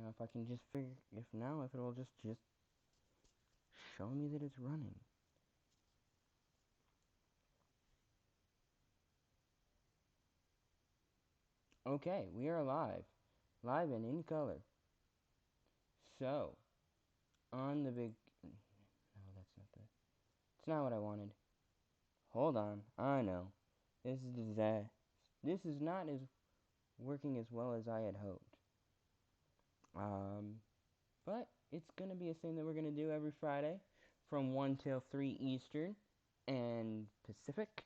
if I can just figure, if it'll just show me that it's running. Okay, we are live and in color. So, on the big, no, that's not the, it's not what I wanted. Hold on, I know. This is disaster. This is not as working as well as I had hoped. But it's gonna be a thing that we're gonna do every Friday, from 1 till 3 Eastern and Pacific.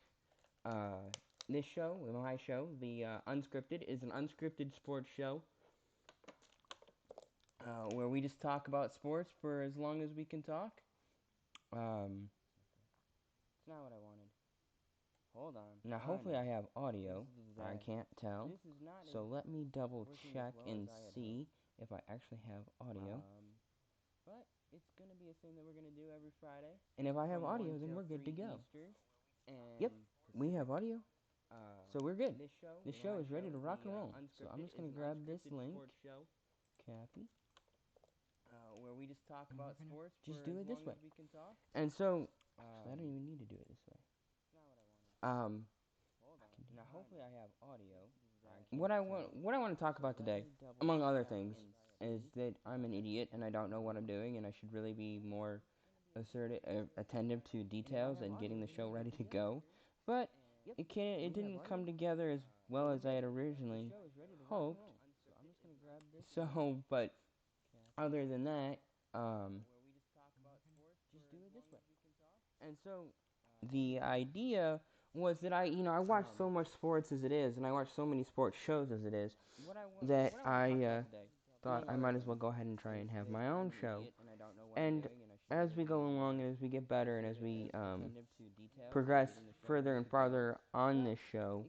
Uh, this show, my show, the Unscripted, is an unscripted sports show where we just talk about sports for as long as we can talk. It's not what I wanted. Hold on. Now, hopefully, I have audio. I can't tell. So let me double check and see if I actually have audio. But it's gonna be a thing that we're gonna do every Friday. And if I have audio, then we're good to go. Yep, we have audio. So we're good. This show is ready to rock and roll. So I'm just gonna grab this link. Copy. Where we just talk about sports. Just do it this way. And so, actually, I don't even need to do it this way. Now hopefully I have audio. What I want to talk about today, among other things, is that I'm an idiot and I don't know what I'm doing, and I should really be more attentive to details and getting the show ready to go. But it didn't come together as well as I had originally hoped. So, but other than that, just do it this way. And so the idea was that I watch so much sports as it is, and I watch so many sports shows as it is, that I thought I might as well go ahead and try and have my own show. And as we go along, and as we get better, and as we progress further and farther on this show,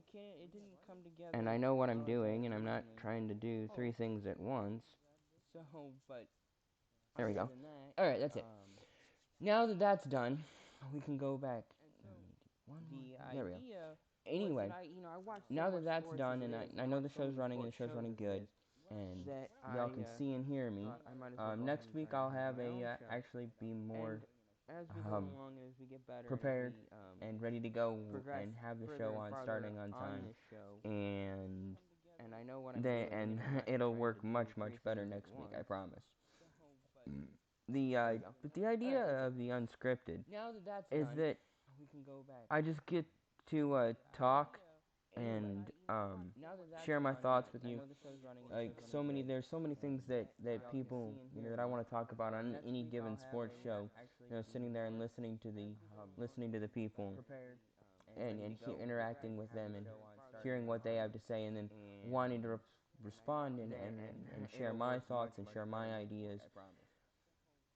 and I know what I'm doing, and I'm not trying to do three things at once. So, but there we go. All right, that's it. Now that that's done, we can go back. There we go. Anyway, now that that's done, and I know the show's running, and the show's running good, and y'all can see and hear me. Next week I'll have actually be more prepared and ready to go and have the show on starting on time, and and it'll work much better next week, I promise. But the idea of the unscripted is that I just get to talk and share my thoughts with you. There's so many things that people that I want to talk about on any given sports show. Sitting there and listening to the people and interacting with them and hearing what they have to say, and then wanting to respond and share my thoughts and share my ideas.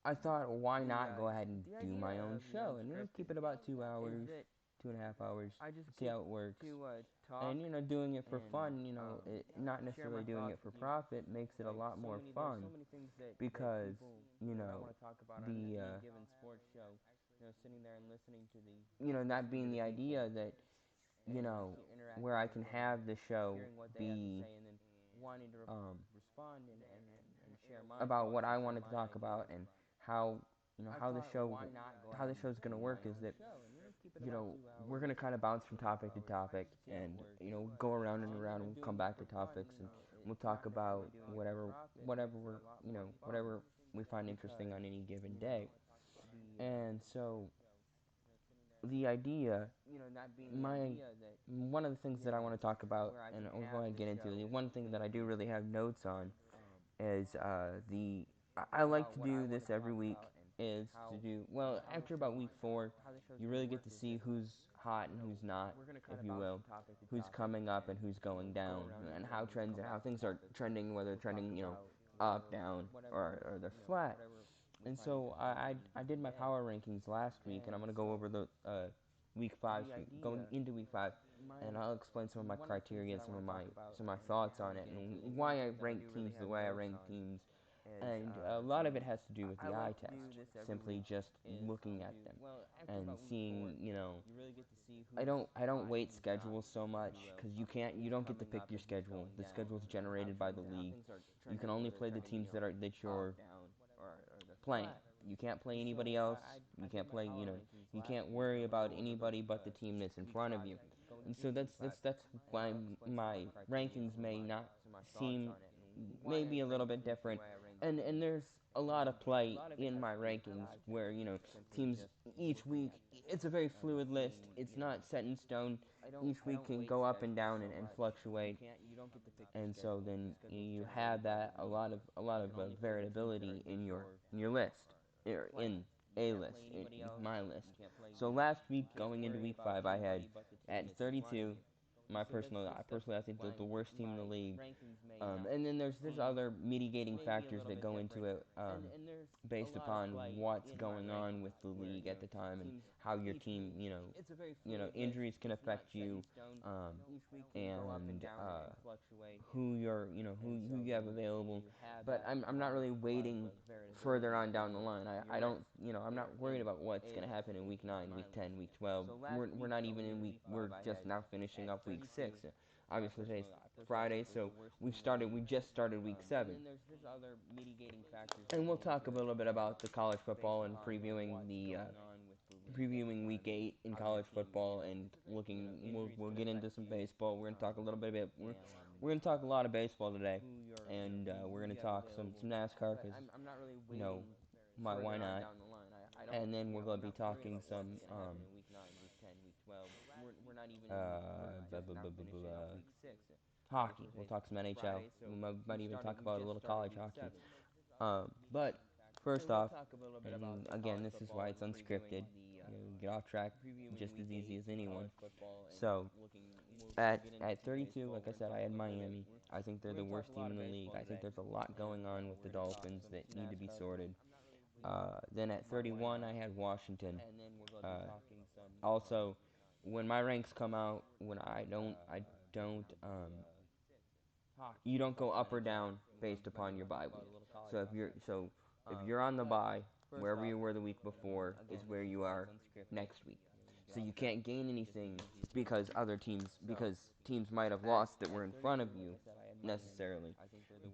I thought, why not go ahead and do my own show and keep it about 2 hours, 2.5 hours, see how it works. And doing it for fun, not necessarily doing it for profit, makes it a lot more fun because the that being the idea that where I can have the show be about what I wanted to talk about, and how how the show's gonna work is that we're gonna kind of bounce from topic to topic, and go around and around, and we'll come back to topics, and we'll talk about whatever we find interesting on any given day. And so the idea, my one of the things that I want to talk about, and I'll go ahead and get into, the one thing that I do really have notes on is I like to do this every week, is to do, well, after about week 4, you really get to see who's hot and who's not, if you will, who's coming up and who's going down, and how things are trending, whether they're trending, up, down, or they're flat. And so I did my power rankings last week, and I'm going to go over the week 5, going into week 5, and I'll explain some of my criteria, some of my thoughts on it, and why I rank teams the way I rank teams, and a lot of it has to do with the eye test, simply just looking at them and seeing, I don't weight schedule so much because you don't get to pick your schedule. The schedule is generated by the league. You can only play the teams that you're playing. You can't play anybody else. You can't play, you can't worry about anybody but the team that's in front of you. And so that's why my rankings may not seem maybe a little bit different. And there's a lot of play in my rankings where, teams each week, it's a very fluid list. It's not set in stone. Each week can go up and down and fluctuate, and so then you have that a lot of variability in your list, or in a list, in my list. So last week, going into week 5, I had at 32. I personally, I think the worst team in the league. And then there's other mitigating factors that go into it, based upon what's going on with the league at the time and how your team, injuries can affect you, and who you have available. But I'm not really waiting further on down the line. I don't, I'm not worried about what's going to happen in week 9, week 10, week 12. We're not even in week. We're just now finishing up week 6. Obviously today's Friday, so we just started week 7. And we'll talk a little bit about the college football and previewing week 8 in college football, and we'll get into some baseball. We're going to talk a little bit about we're going to talk a lot of baseball today, and we're going to talk some NASCAR because, why not? And then we're going to be talking some hockey. We'll talk some NHL. We might even talk about a little college hockey. But first off, and again, this is why it's unscripted. Get off track just as easy as anyone. So at 32, like I said, I had Miami. I think they're the worst team in the league. I think there's a lot going on with the Dolphins that need to be sorted. Then at 31, I had Washington. Also, when my ranks come out, when I don't, you don't go up or down based upon your bye week. So if you're on the bye, wherever you were the week before is where you are next week. So you can't gain anything because teams might have lost that were in front of you necessarily,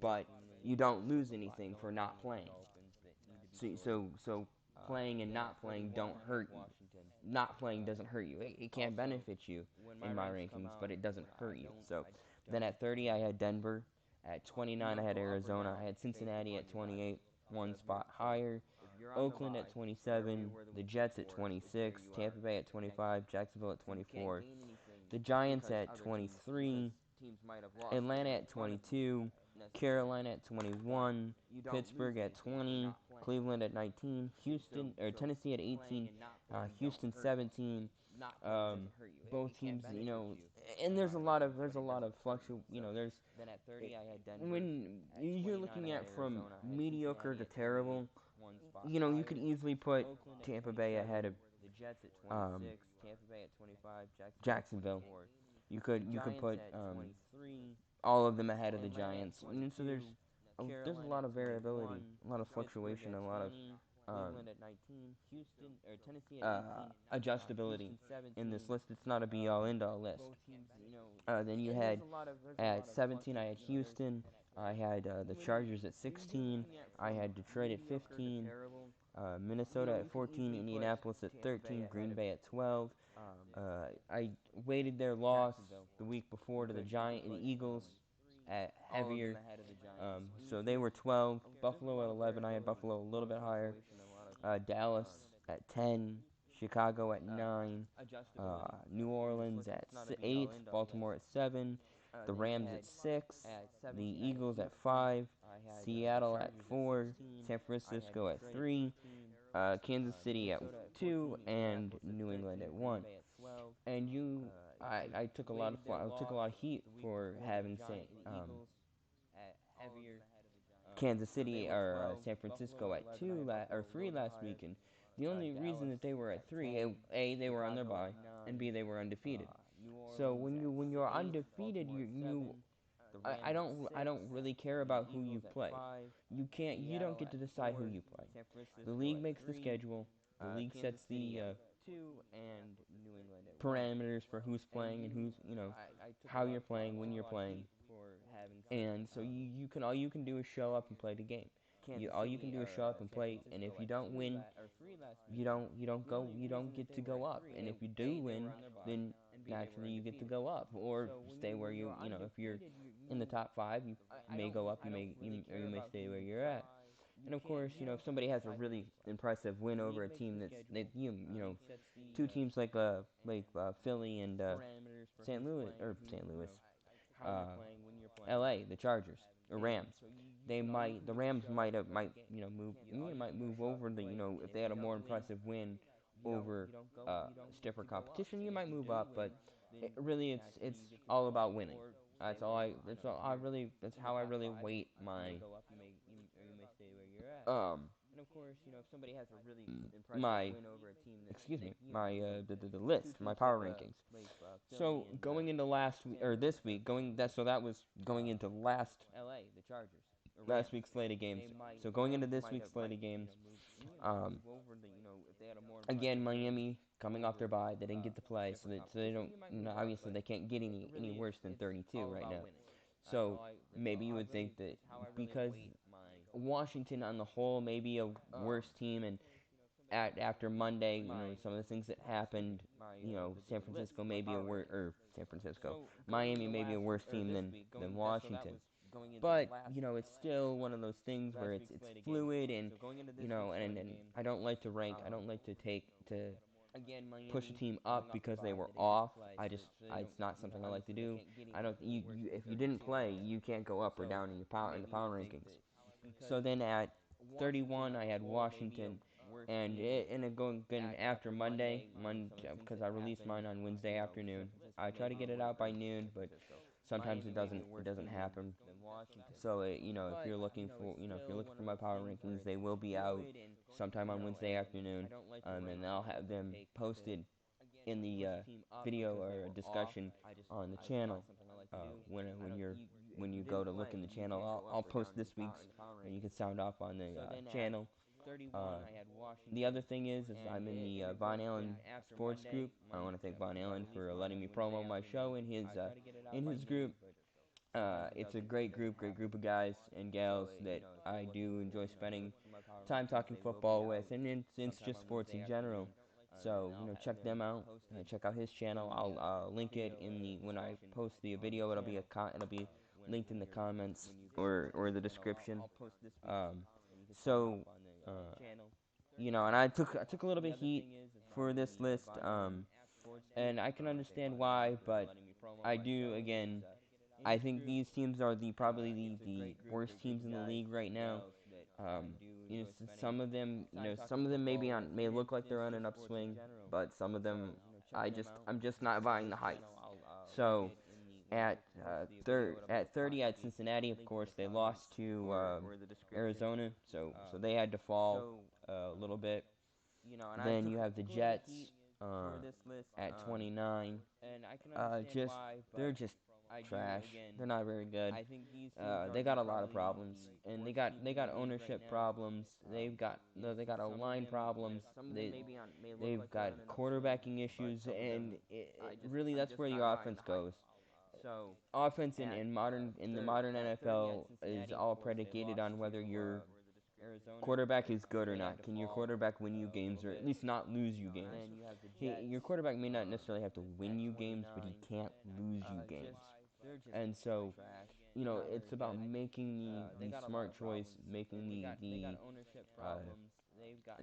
but you don't lose anything for not playing. So playing and not playing don't hurt you. Not playing doesn't hurt you. It can benefit you in my rankings, but it doesn't hurt you. So then at 30, I had Denver. At 29, I had Arizona. I had Cincinnati at 28, one spot higher. Oakland at 27, the Jets at 26, Tampa Bay at 25, Jacksonville at 24, the Giants at 23, Atlanta at 22, Carolina at 21, Pittsburgh at 20, Cleveland at 19, Tennessee at 18, Houston 17. Both teams, and there's a lot of there's when you're looking at from mediocre to terrible, you could easily put Tampa Bay ahead of um, Jacksonville. You could put all of them ahead of the Giants. And so there's a lot of variability, a lot of fluctuation, a lot of um, adjustability in this list. It's not a be-all, end-all list. Then you had at 17, I had Houston. I had the Chargers at 16. I had Detroit at 15. Minnesota at 14. Indianapolis at 13. Green Bay at 12. I weighted their loss the week before to the Eagles at heavier. So they were 12. Buffalo at 11. I had Buffalo a little bit higher. Dallas at 10. Chicago at 9. New Orleans at 8. Baltimore at 7. The Rams at 6. The Eagles at 5. Seattle at 4. San Francisco at 3. Kansas City at 2, and New England at 1. And I took a lot of heat for having Kansas City or San Francisco at 3 last week, and the only reason that they were at 3, they were on their bye, and B, they were undefeated. So when you're undefeated, I don't really care about who you play. You don't get to decide who you play. The league makes the schedule. The league sets the parameters for who's playing and who's, how you're playing, when you're playing. And so you can all you can do is show up and play the game. All you can do is show up and play, and if you don't win, you don't get to go up. And if you do win, then naturally you get to go up or stay where if you're in the top 5, you may go up, or you may stay where you're at. And of course, if somebody has a really impressive win over a team two teams Philly and St. Louis, L.A., the Chargers or Rams. The Rams might move over if they had a more impressive win over stiffer competition, you might move up, but it's all about winning. That's how I really weight um my the list, my power rankings. So going into last week or this week, that was going into last week's slate of games. So going into this week's slate of games, um, again Miami coming off their bye, they didn't get to play, so they don't. Obviously they can't get any worse than 32 right now. So maybe you would think that because Washington on the whole may be a worse team, and after Monday, some of the things that happened, San Francisco, Miami may be a worse team than Washington. But it's still one of those things where it's fluid, and and I don't like to rank. I don't like to push a team up because they were off. It's not something I like to do. I don't you if you didn't play, you can't go up or down in the power rankings. So then at 31, I had Washington, and then going after Monday, because I released mine on Wednesday afternoon. I try to get it out by noon, but sometimes it doesn't happen. So if you're looking for my power rankings, they will be out sometime on Wednesday afternoon, and I'll have them posted in the video or discussion on the channel. When you go to look in the channel, I'll post this week's, and you can sound off on the channel. Uh, the other thing is I'm in the Von Allen sports group. I want to thank Von Allen for letting me promo my show in his group. It's a great group of guys and gals that I do enjoy spending time talking football with, and it's just sports in general. So check them out. Check out his channel. I'll link it in the when I post the video. It'll be linked in the comments or the description. Um, so and I took a little bit heat for this list. And I can understand why, but I do again. I think these teams are probably the worst teams in the league right now. Um, some of them may look like they're on an upswing, but some of them, I'm just not buying the hype. So at 30 at Cincinnati, of course, they lost to Arizona, so they had to fall a little bit. Then you have the Jets at 29. They're just trash. They're not very good. They got a lot of problems, and they got ownership problems. They got line problems. They've got quarterbacking issues, and really that's where your offense goes. Offense in the modern NFL is all predicated on whether your quarterback is good or not. Can your quarterback win you games, or at least not lose you games? Your quarterback may not necessarily have to win you games, but he can't lose you games. And so, it's about making the smart choice, making the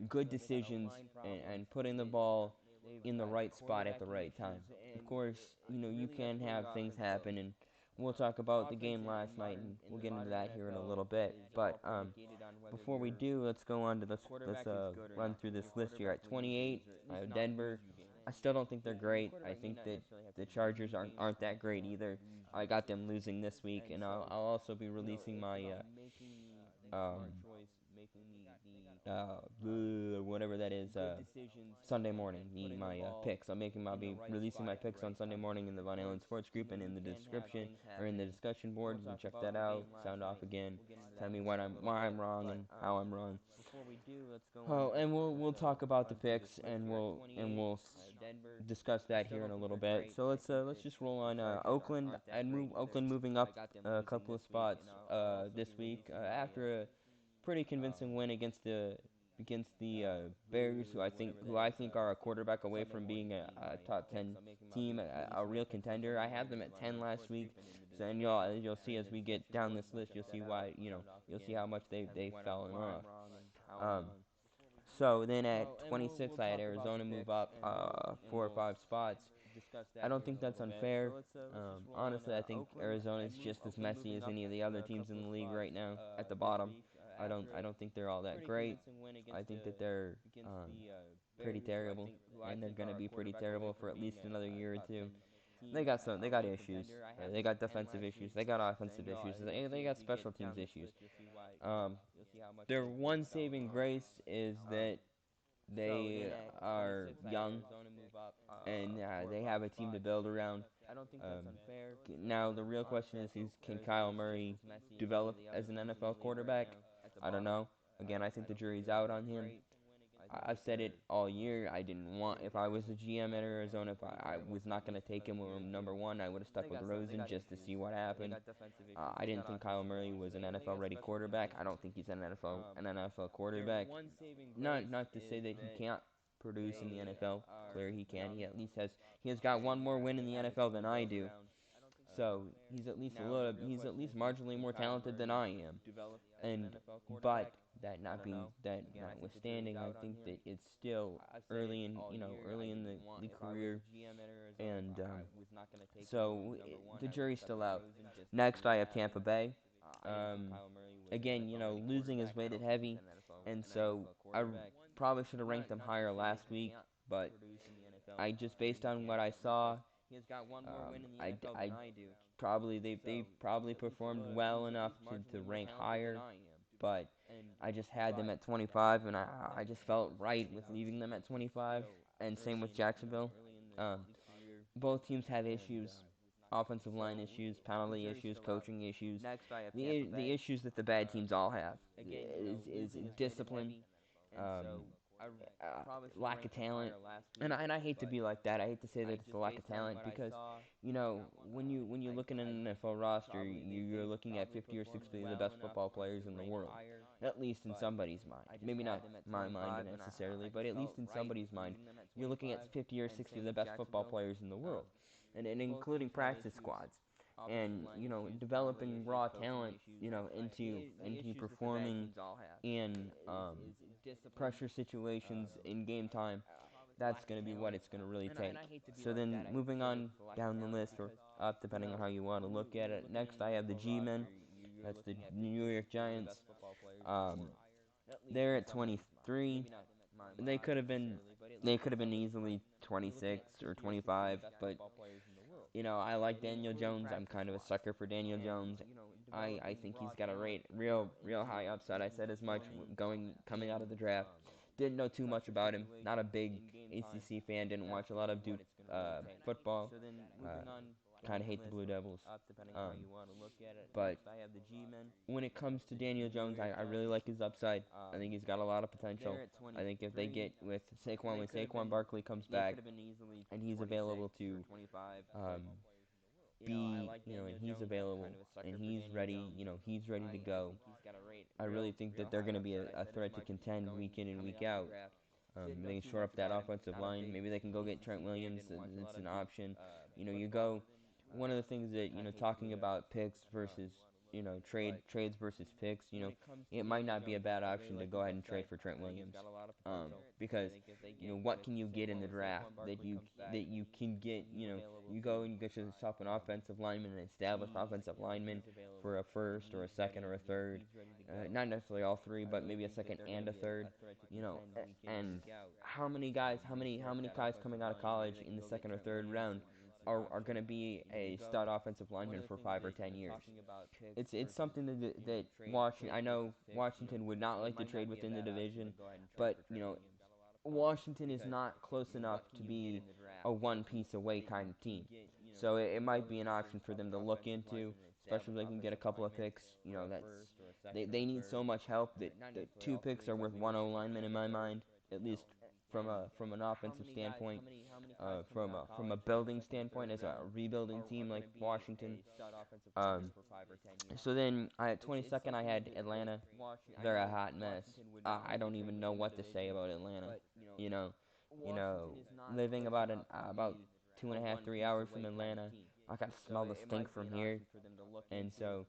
good decisions, and putting the ball in the right spot at the right time. Of course, you can have things happen, and we'll talk about the game last night, and we'll get into that here in a little bit. But before we do, let's go on to let's run through this list here. At 28, I have Denver. I still don't think they're great. I think that the Chargers aren't that great either. I got them losing this week, and I'll also be releasing my whatever that is, Sunday morning, my picks. I'll be releasing my picks on Sunday morning in the Von Allen Sports Group and in the description or in the discussion boards. And check that out. Sound off again. Tell me why I'm wrong and how I'm wrong. Oh, and we'll talk about the picks and we'll discuss that here in a little bit. So let's just roll on Oakland. Oakland moving up a couple of spots this week after a pretty convincing win against the Bears, who I think are a quarterback away from being a top 10 team, a real contender. I have them at 10 last week, so and you'll see as we get down this list, you'll see why you'll see how much they've fallen off. Um, so then at 26, I had Arizona move up 4 or 5 spots. I don't think that's unfair. Honestly, I think Arizona is just as messy as any of the other teams in the league right now at the bottom. I don't think they're all that great. I think that they're pretty terrible, and they're gonna be pretty terrible for at least another year or two. They got issues. They got defensive issues. They got offensive issues. They got special teams issues. Um, their one saving grace is that they are young and they have a team to build around. Um, Now the real question is can Kyle Murray develop as an NFL quarterback? I don't know. Again, I think the jury's out on him. I've said it all year. I didn't want if I was the GM at Arizona, if I was not going to take him number one, I would have stuck with Rosen just to see what happened. I didn't think Kyle Murray was an NFL ready quarterback. I don't think he's an NFL quarterback. Not to say that he can't produce in the NFL. Clear he can. He has got one more win in the NFL than I do. So he's at least marginally more talented than I am. And but that notwithstanding, I think that it's still early in the career, and so the jury's still out. Next, I have Tampa Bay. Um, Again, losing is weighted heavy, and so probably should have ranked them higher last week, but I just based on what I saw, I they probably performed well enough to rank higher, but I just had them at 25, and I just felt right with leaving them at 25, and same with Jacksonville. Um, both teams have issues, offensive line issues, penalty issues, coaching issues. The issues that the bad teams all have is discipline, um, lack of talent, and I hate to be like that. I hate to say that it's a lack of talent because, when you look at an NFL roster, you're looking at 50 or 60 of the best football players in the world, at least in somebody's mind. Maybe not my mind necessarily, but at least in somebody's mind, you're looking at 50 or 60 of the best football players in the world, and including practice squads. And developing raw talent, into performing in pressure situations in game time, that's going to be what it's going to really take. So then moving on down the list or up, depending on how you want to look at it. Next, I have the G-Men. That's the New York Giants. Um, they're at 23. They could have been easily 26 or 25, but I like Daniel Jones. I'm kind of a sucker for Daniel Jones. I think he's got a real high upside. I said as much coming out of the draft. Didn't know too much about him. Not a big ACC fan. Didn't watch a lot of Duke football. Kind of hate the Blue Devils. Um, but when it comes to Daniel Jones, I really like his upside. I think he's got a lot of potential. I think if they get with when Saquon Barkley comes back and he's available to um, and he's available and he's ready to go. I really think that they're going to be a threat to contend week in and week out. They can shore up that offensive line. Maybe they can go get Trent Williams. It's an option. You go. One of the things that talking about picks versus trades versus picks. It might not be a bad option to go ahead and trade for Trent Williams, because what can you get in the draft that you can get. You go and you get yourself an offensive lineman, an established offensive lineman for a first or a second or a third. Not necessarily all three, but maybe a second and a third. And how many guys coming out of college in the second or third round are going to be a stud offensive lineman for 5 or 10 years. It's something that Washington. I know Washington would not like to trade within the division, but Washington is not close enough to be a one piece away kind of team. So it might be an option for them to look into, especially if they can get a couple of picks. They need so much help that 2 picks are worth one O lineman in my mind, at least from an offensive standpoint, from a building standpoint as a rebuilding team like Washington. Um, so then at 22nd I had Atlanta. They're a hot mess. I don't even know what to say about Atlanta. You know, you know, living about 2.5, 3 hours from Atlanta, I can smell the stink from here, and so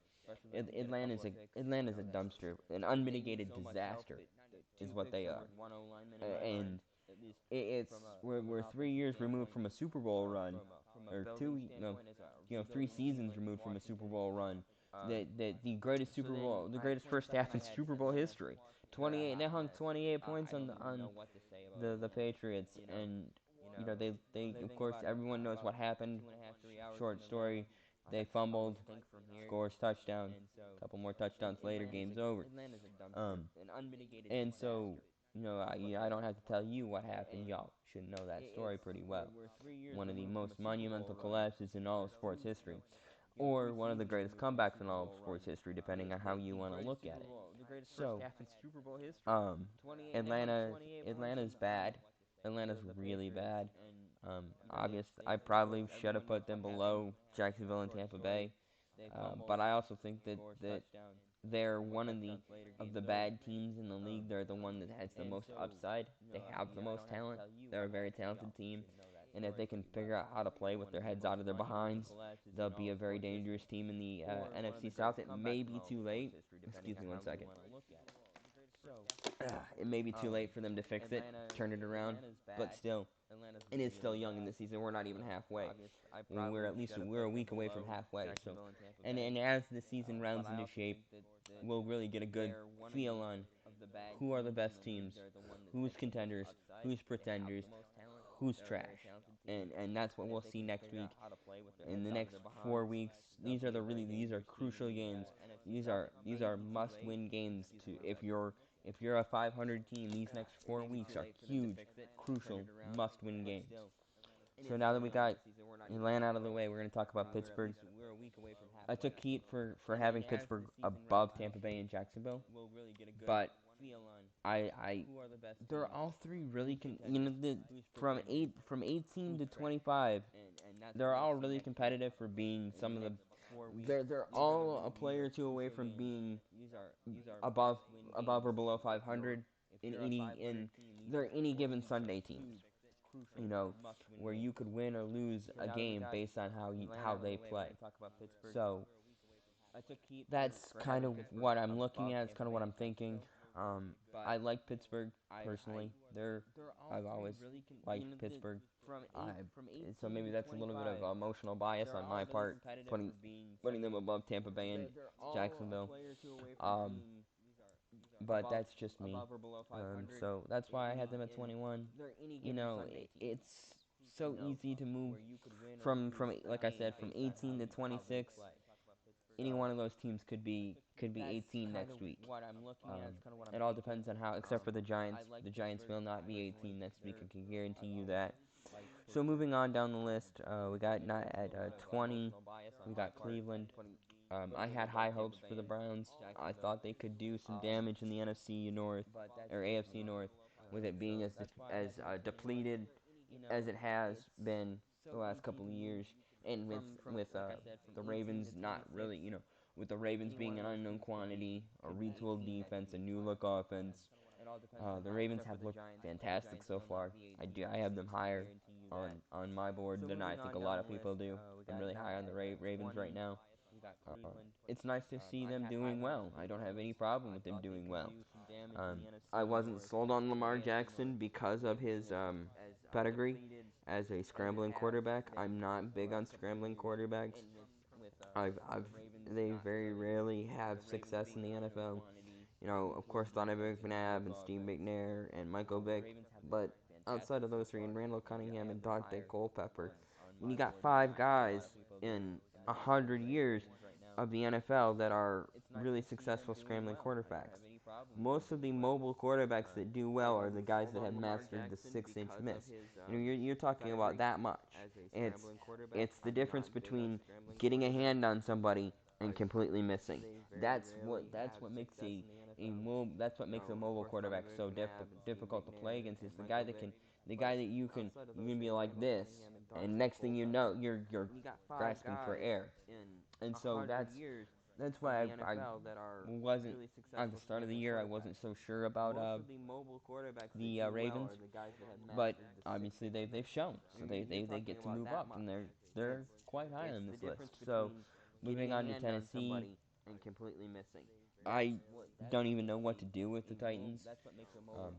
Atlanta's a dumpster, an unmitigated disaster, is what they are. And it's we're 3 years removed from a Super Bowl run, or two, no, 3 seasons removed from a Super Bowl run. That the greatest Super Bowl, the greatest first half in Super Bowl history. 28, they hung 28 points on the Patriots, and they of course everyone knows what happened. Short story, they fumbled, scores touchdown, couple more touchdowns later, game's over. Um, and so I don't have to tell you what happened. Y'all should know that story pretty well. One of the most monumental collapses in all of sports history, or one of the greatest comebacks in all of sports history, depending on how you want to look at it. So, um, Atlanta, Atlanta's bad. Atlanta's really bad. I probably should have put them below Jacksonville and Tampa Bay, but I also think that they're one of the bad teams in the league. They're the one that has the most upside. They have the most talent. They're a very talented team, and if they can figure out how to play with their heads out of their behinds, they'll be a very dangerous team in the NFC South. It may be too late. Excuse me one second. It may be too late for them to fix it, turn it around, but still, it is still young in the season. We're not even halfway. We're a week away from halfway. So, and as the season rounds into shape, we'll really get a good feel on who are the best teams, who's contenders, who's pretenders, who's trash, and that's what we'll see next week. In the next 4 weeks, these are crucial games. These are must-win games to if you're a 500 team. These next 4 weeks are huge, crucial, must-win games. So now that we got Atlanta out of the way, we're going to talk about Pittsburgh. I took heat for having Pittsburgh above Tampa Bay and Jacksonville, but I they're all three really from 18 to 25, they're all really competitive for being some of the they're all a player or two away from being above or below 500 in they're any given Sunday teams. You know, where you could win or lose a game based on how they play. So that's kind of what I'm looking at. It's kind of what I'm thinking. I like Pittsburgh personally. I've always liked Pittsburgh. I, so maybe that's a little bit of emotional bias on my part, putting them above Tampa Bay and Jacksonville. Um, but that's just me. So that's why I had them at 21. It's so easy to move from like I said, from 18 to 26. Any one of those teams could be 18 next week. It all depends on how, except for the Giants. The Giants will not be 18 next week. I can guarantee you that. So moving on down the list, we got not at 20. We got Cleveland. I had high hopes for the Browns. I thought they could do some damage in the NFC North or AFC North, with it being as depleted as it has been the last couple of years, and with the Ravens not really, with the Ravens being an unknown quantity, a retooled defense, a new look offense. The Ravens have looked fantastic so far. I have them higher on my board than I think a lot of people do. I'm really high on the Ravens right now. Uh, it's nice to see them doing well. I don't have any problem with them doing well. Um, I wasn't sold on Lamar Jackson because of his pedigree as a scrambling quarterback. I'm not big on scrambling quarterbacks. I've they very rarely have success in the NFL. Of course, Donovan McNabb and Steve McNair and Michael Vick, but outside of those three, and Randall Cunningham and Dante Culpepper, when you got 5 guys in 100 years of the NFL that are really successful scrambling quarterbacks. Most of the mobile quarterbacks that do well are the guys that have mastered the 6-inch miss. You're talking about that much. It's it's the difference between getting a hand on somebody and completely missing. That's what makes that's what makes a mobile quarterback so difficult to play against. Is the guy that you can be like this, and next thing you know you're grasping for air. And so that's why I wasn't at the start of the year. I wasn't so sure about the Ravens, but obviously they've shown, so they get to move up, and they're quite high on this list. So moving on to Tennessee, I don't even know what to do with the Titans.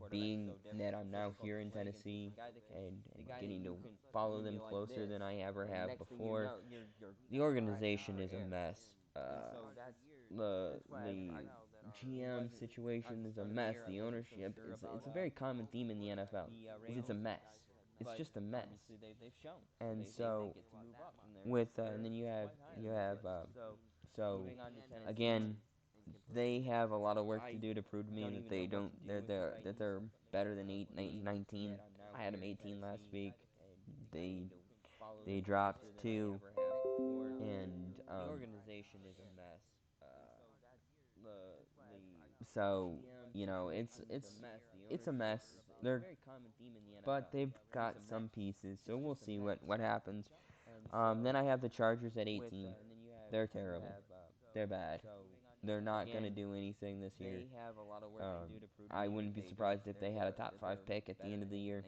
Being that I'm now here in Tennessee and getting to follow them closer than I ever have before, the organization is a mess. The GM situation is a mess. The ownership it's a very common theme in the NFL. It's a mess. It's just a mess. And so and then you have so again they have a lot of work to do to prove to me that they're better than 19. I had them 18 last week. They they dropped 2, and so it's a mess. They're but they've got some pieces, so we'll see what happens. Then I have the Chargers at 18. They're terrible. They're bad. They're not going to do anything this year. I wouldn't be surprised if they had a top 5 pick at the end of the year.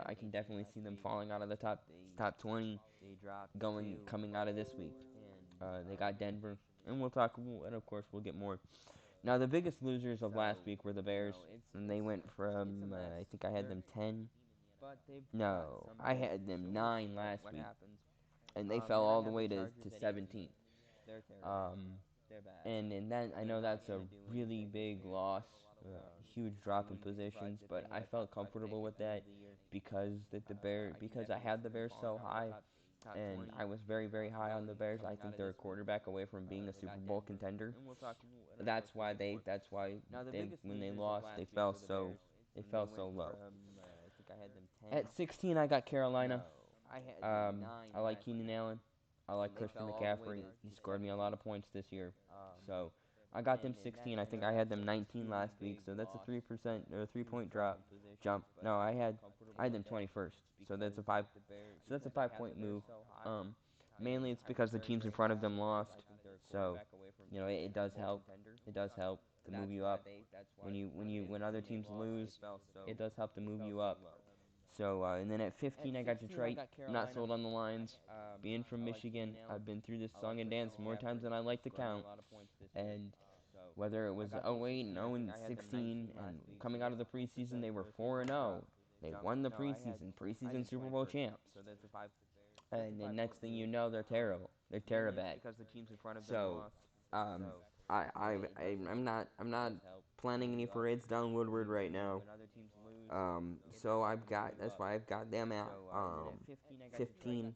I can definitely see them falling out of the top 20 coming out of this week. They got Denver, and and of course we'll get more. Now the biggest losers of last week were the Bears, and they went from I think I had them 10. No, I had them 9 last week, and they fell all the way to 17. Um, and that I know that's a really big loss, huge drop in positions, but I felt comfortable with that because I had the Bears so high, and I was very high on the Bears. I think they're a quarterback away from being a Super Bowl contender. That's why when they lost they fell so low. At 16 I got Carolina. I like Keenan Allen. I like Christian McCaffrey. He scored me a lot of points this year. So I got them 16. I think I had them 19 last week. So that's a 3% or a 3-point jump. No, I had them 21st. So that's a 5-point move. Mainly it's because the teams in front of them lost. So it does help. It does help to move you up. When other teams lose, it does help to move you up. So, and then at 15, I got Detroit. Not sold on the lines. Being from Michigan, I've been through this song and dance more times than I like to count. And whether it was 08 and 0 and 16, and coming out of the preseason, they were 4 and 0. They won the preseason Super Bowl champs. And then next thing you know, they're terrible. They're terrible. So, um, I'm not planning any parades down Woodward right now. So that's why I've got them at 15.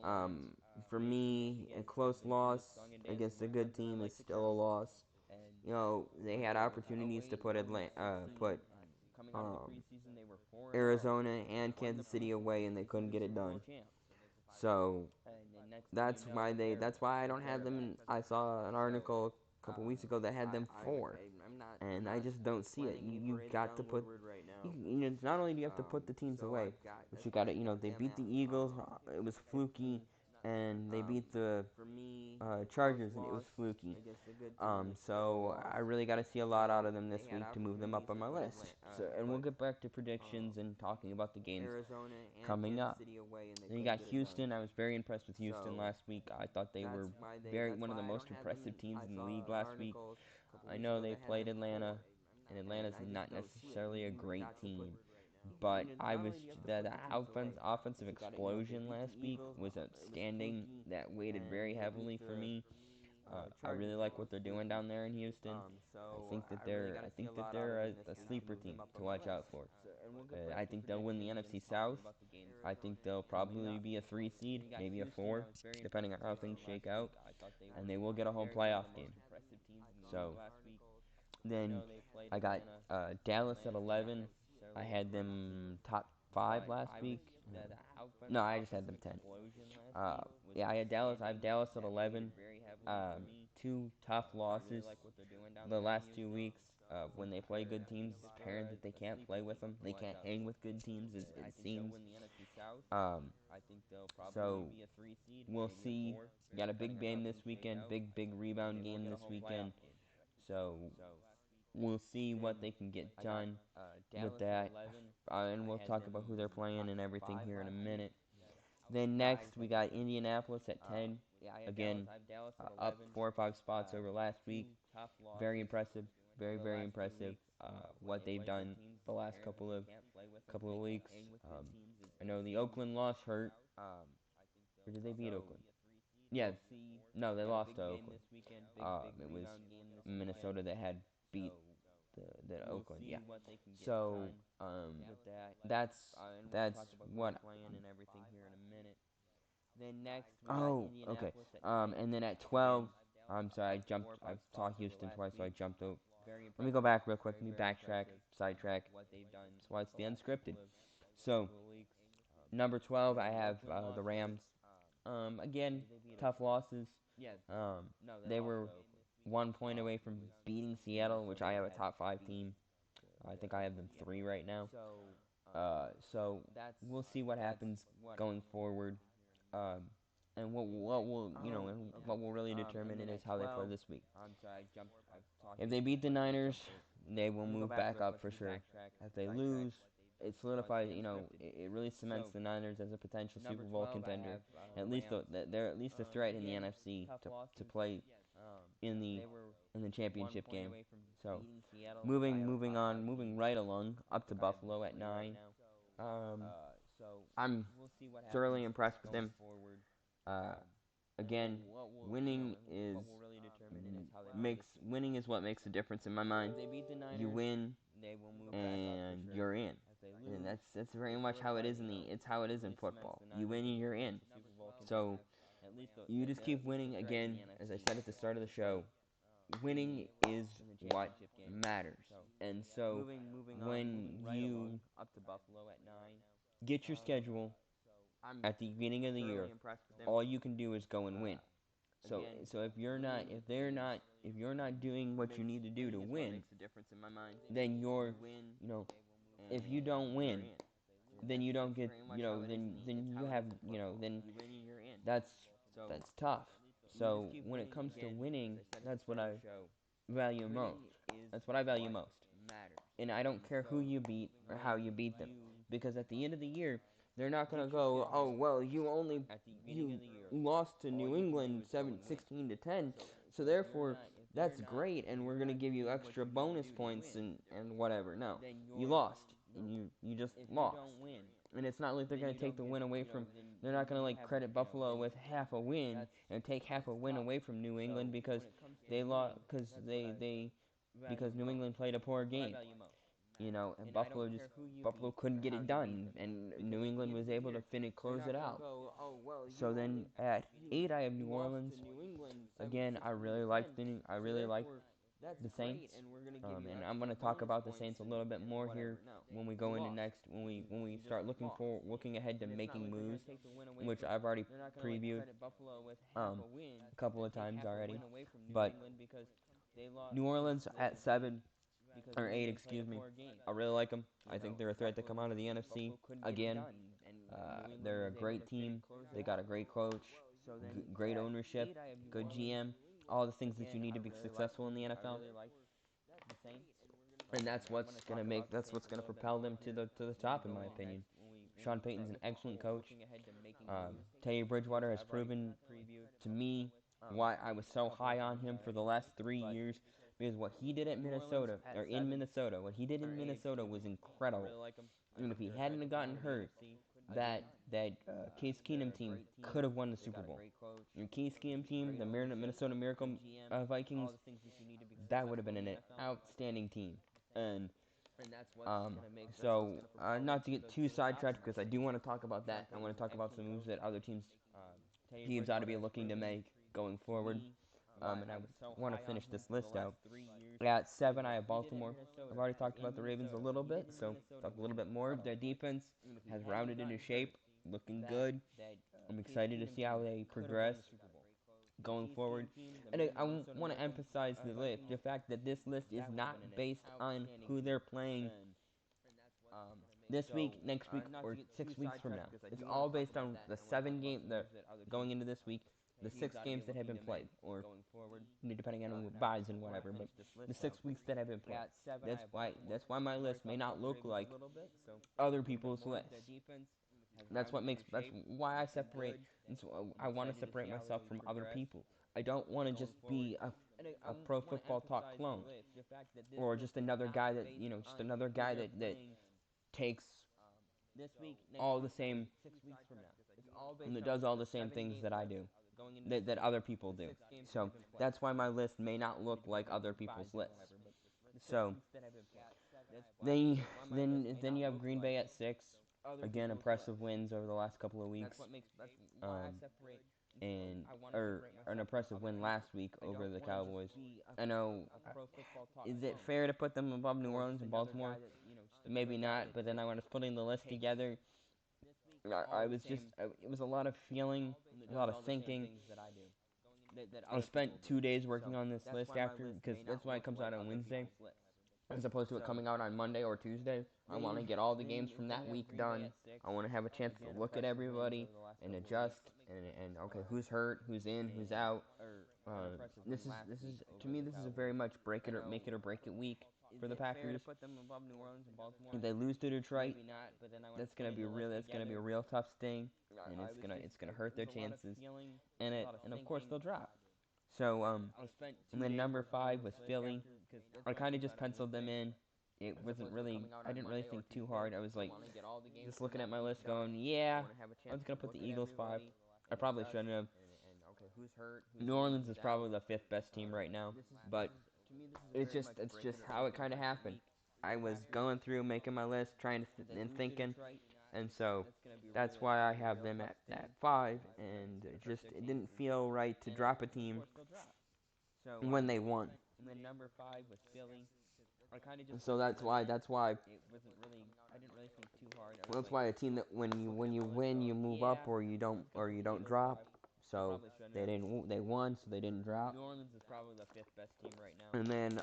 Um, for me, a close loss against a good team is still a loss. They had opportunities to put um, Arizona and Kansas City away, and they couldn't get it done. So that's why I don't have them. I saw an article a couple weeks ago that had them 4, and I just don't see it. You got to put. Not only do you have to put the teams away, but you got to. They beat the Eagles. It was fluky, and they beat the Chargers, and it was fluky. So I really got to see a lot out of them this week to move them up on my list. So, and we'll get back to predictions and talking about the games coming up. Then you got Houston. I was very impressed with Houston last week. I thought they were one of the most impressive teams in the league last week. I know they played Atlanta, and Atlanta's not necessarily a great team, but the offensive explosion last week was outstanding. That weighted very heavily for me. I really like what they're doing down there in Houston. I think that they're a sleeper team to watch out for. I think they'll win the NFC South. I think they'll probably be a 3 seed, maybe a 4, depending on how things shake out, and they will get a home playoff game. So then I got Dallas at 11. I had them top 5 last week. No, I just had them 10. Uh, yeah, I had Dallas. I have Dallas at 11. Um, Two tough losses the last 2 weeks. When they play good teams, it's apparent that they can't play with them. They can't hang with good teams, as it seems. Um, so we'll see. Got a big game this weekend. Big rebound game this weekend. So we'll see what they can get done with that. And we'll talk about who they're playing and everything here in a minute. Then next, we got Indianapolis at 10. Again, up 4 or 5 spots over last week. Very impressive. Very impressive. What they've done the last couple of weeks. I know the Oakland loss hurt. Or did they beat Oakland? Yeah. No, they lost to Oakland. It was Minnesota that had beat the Oakland. Yeah. So that's that's what. Oh, okay. And then at 12, I'm sorry, I jumped. I saw Houston twice, so I jumped over. Let me go back real quick. Let me backtrack, sidetrack. That's why it's the unscripted. So number 12, I have the Rams. Again, tough losses. Um, they were 1 point away from beating Seattle, which I have a top 5 team. I think I have them 3 right now. So we'll see what happens going forward. Um, and what will and what will really determine it is how they play this week. If they beat the Niners, they will move back up for sure. If they lose, it solidifies. It really cements the Niners as a potential Super Bowl contender. They're at least a threat in the NFC to play in the championship game. So moving right along up to Buffalo at 9. Um, I'm thoroughly impressed with them. Uh, Again, winning is winning is what makes a difference in my mind. You win and you're in. And that's very much how it is it's how it is in football. You win and you're in. So you just keep winning again, as I said at the start of the show. Winning is what matters. And so when you get your schedule at the beginning of the year, all you can do is go and win. So if you're not doing what you need to do to win, then you know if you don't win, then you don't get then you have then that's that's tough. So when it comes to winning, that's what I value most. That's what I value most. And I don't care who you beat or how you beat them, because at the end of the year, they're not gonna go, oh well, you lost to New England 16-10, so therefore that's great, and we're gonna give you extra bonus points and whatever. No, you lost, and you just lost. And it's not like they're gonna take the win away from. They're not gonna like credit Buffalo with half a win and take half a win away from New England because they lost because New England played a poor game. And Buffalo couldn't get it done, and New England was able to close it out. So then at 8, I have New Orleans. Again, I really like the Saints, and I'm going to talk about the Saints a little bit more here when we go into next when we start looking ahead to making moves, which I've already previewed a couple of times already. But New Orleans at 7 or 8, excuse me. I really like them. I think they're a threat to come out of the NFC again. They're a great team. They got a great coach, great ownership, good GM, all the things that you need to be successful in the NFL. And that's what's gonna propel them to the top, in my opinion. Sean Payton's an excellent coach. Teddy Bridgewater has proven to me why I was so high on him for the last 3 years, because what he did at Minnesota, or in Minnesota, what he did in Minnesota was incredible. And if he hadn't gotten hurt, that Case Keenum team could have won the Super Bowl. Your Case Keenum team, the Minnesota Miracle Vikings, that would have been an outstanding team. And um, not to get too sidetracked, because I do want to talk about that. I want to talk about some moves that other teams ought to be looking to make going forward. And I want to finish this list out. At 7, I have Baltimore. I've already talked about the Ravens a little bit, so talk a little bit more. Their defense has rounded into shape, looking good. I'm excited to see how they progress going forward. And I want to emphasize the fact that this list is not based on who they're playing this week, next week, or 6 weeks from now. It's all based on the 7 game the going into this week, the 6 games that have been played, or depending on who buys and whatever, but the 6 weeks that have been played. That's why my list may not look like other people's lists. That's why I separate. And so I want to separate myself from other people. I don't want to just be a pro football talk clone, or just another guy that takes all the same and that does all the same things that I do, that other people do. So that's why my list may not look like other people's lists. So then you have Green Bay at 6. Again, impressive wins over the last couple of weeks. And or an impressive win last week over the Cowboys. I know. Is it fair to put them above New Orleans and Baltimore? Maybe not. But then when I was putting the list together, I was just it was a lot of feeling, a lot of thinking. I spent 2 days working on this list after, because that's why it comes out on Wednesday, as opposed to it coming out on Monday or Tuesday. I want to get all the games from that week done. I want to have a chance to look at everybody and adjust and okay, who's hurt, who's in, who's out. This is to me, this is a very much break it or make it or break it week for the Packers. If they lose to Detroit, that's gonna be a real tough sting, and it's gonna hurt their chances, and of course they'll drop. So and then number 5 was Philly. I kind of just penciled them in. It wasn't really, I didn't really think too hard. I was like, just looking at my list going, yeah, I was going to put the Eagles 5. I probably shouldn't have. New Orleans is probably the 5th best team right now, but it's just how it kind of happened. I was going through, making my list, trying to and thinking, and so that's why I have them at 5, and it didn't feel right to drop a team when they won. So that's why a team that when you win you move up, or you don't drop. So they won, so they didn't drop. And then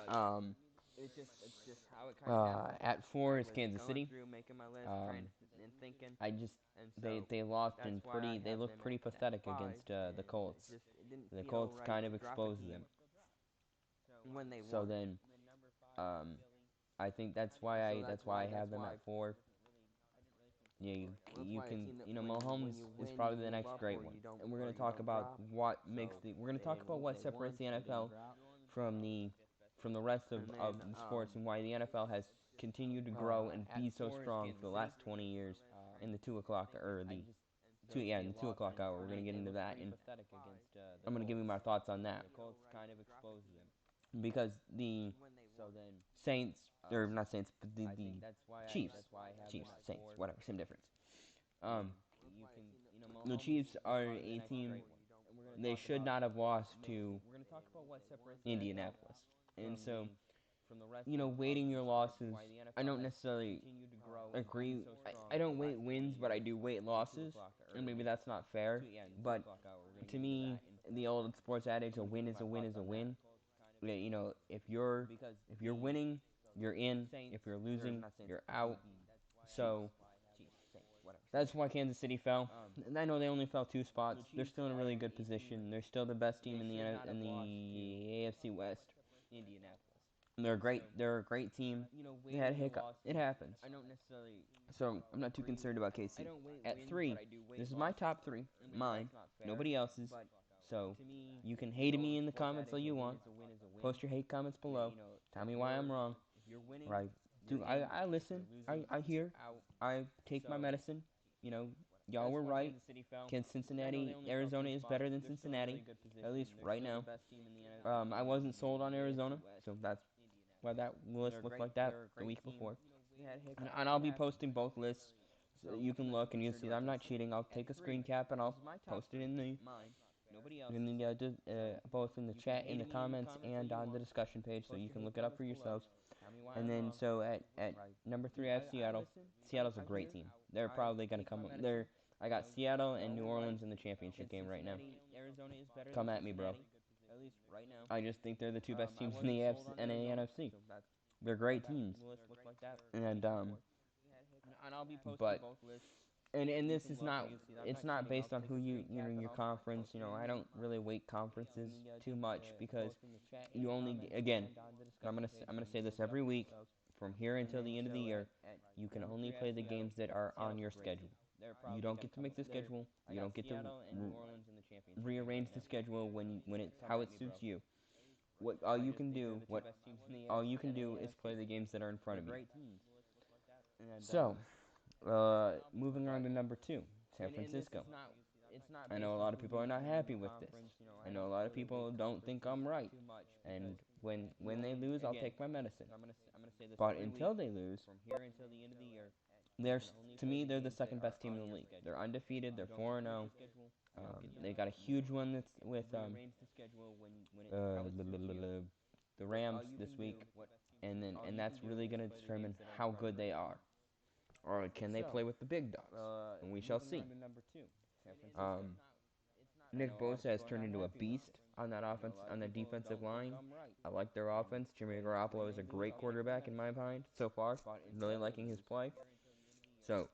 at 4 is Kansas City. I just they lost and they looked pretty pathetic against the Colts. The Colts kind of exposed them. So then I think that's why I have them at 4. Yeah, you can Mahomes is probably the next great one, and we're gonna talk about what separates the NFL from the rest of the sports, and why the NFL has continued to grow and be so strong for the last 20 years in the 2 o'clock or in the 2 o'clock hour. We're gonna get into that, and I'm gonna give you my thoughts on that, because the Saints, or not Saints, but the Chiefs, Saints, whatever, same difference. Um, the Chiefs are a team. They should not have lost to Indianapolis, and so weighting your losses. I don't necessarily agree. I don't weight wins, but I do weight losses, and maybe that's not fair. But to me, the old sports adage, a win is a win is a win. If you're winning, you're in. If you're losing, you're out. So that's why Kansas City fell. And I know they only fell 2 spots. They're still in a really good position. They're still the best team in the AFC West. They're great. They're a great team. They had a hiccup. It happens. So I'm not too concerned about KC. At 3, this is my top 3, mine, nobody else's. So you can hate me in the comments all you want. Post your hate comments below. Tell me why I'm wrong. I listen. I hear. I take my medicine. you know, y'all were right. Can Cincinnati, Arizona is better than Cincinnati, at least right now. I wasn't sold on Arizona, so that's why that list looked like that the week before. And I'll be posting both lists so you can look and you see that I'm not cheating. I'll take a screen cap and I'll post it both in the chat, in the comments, and on the discussion page, so you can look it up for yourselves. And then so at number 3 I have Seattle. Seattle's a great team. They're probably gonna come. I got Seattle and New Orleans in the championship game right now. Come at me, bro. I just think they're the two best teams in the AFC and the NFC. They're great teams. And but and this is not, it's not based on who you know, your conference. I don't really weight conferences too much because you only, again, I'm gonna say this every week from here until the end of the year. You can only play the games that are on your schedule. You don't get to make the schedule. You don't get to rearrange the schedule when it's how it suits you. All you can do is play the games that are in front of you. So, moving on to number 2, San Francisco. I know a lot of people are not happy with this. I know a lot of people don't think I'm right. And when they lose, I'll take my medicine. But until they lose, they're to me they're the second best team in the league. They're undefeated. They're 4-0. They got a huge one that's with the Rams this week, and that's really going to determine how good they are, or can they play with the big dogs, and we shall see. Um, Nick Bosa has turned into a beast on that offense, on the defensive line. I like their offense. Jimmy Garoppolo is a great quarterback in my mind so far. Really liking his play. So,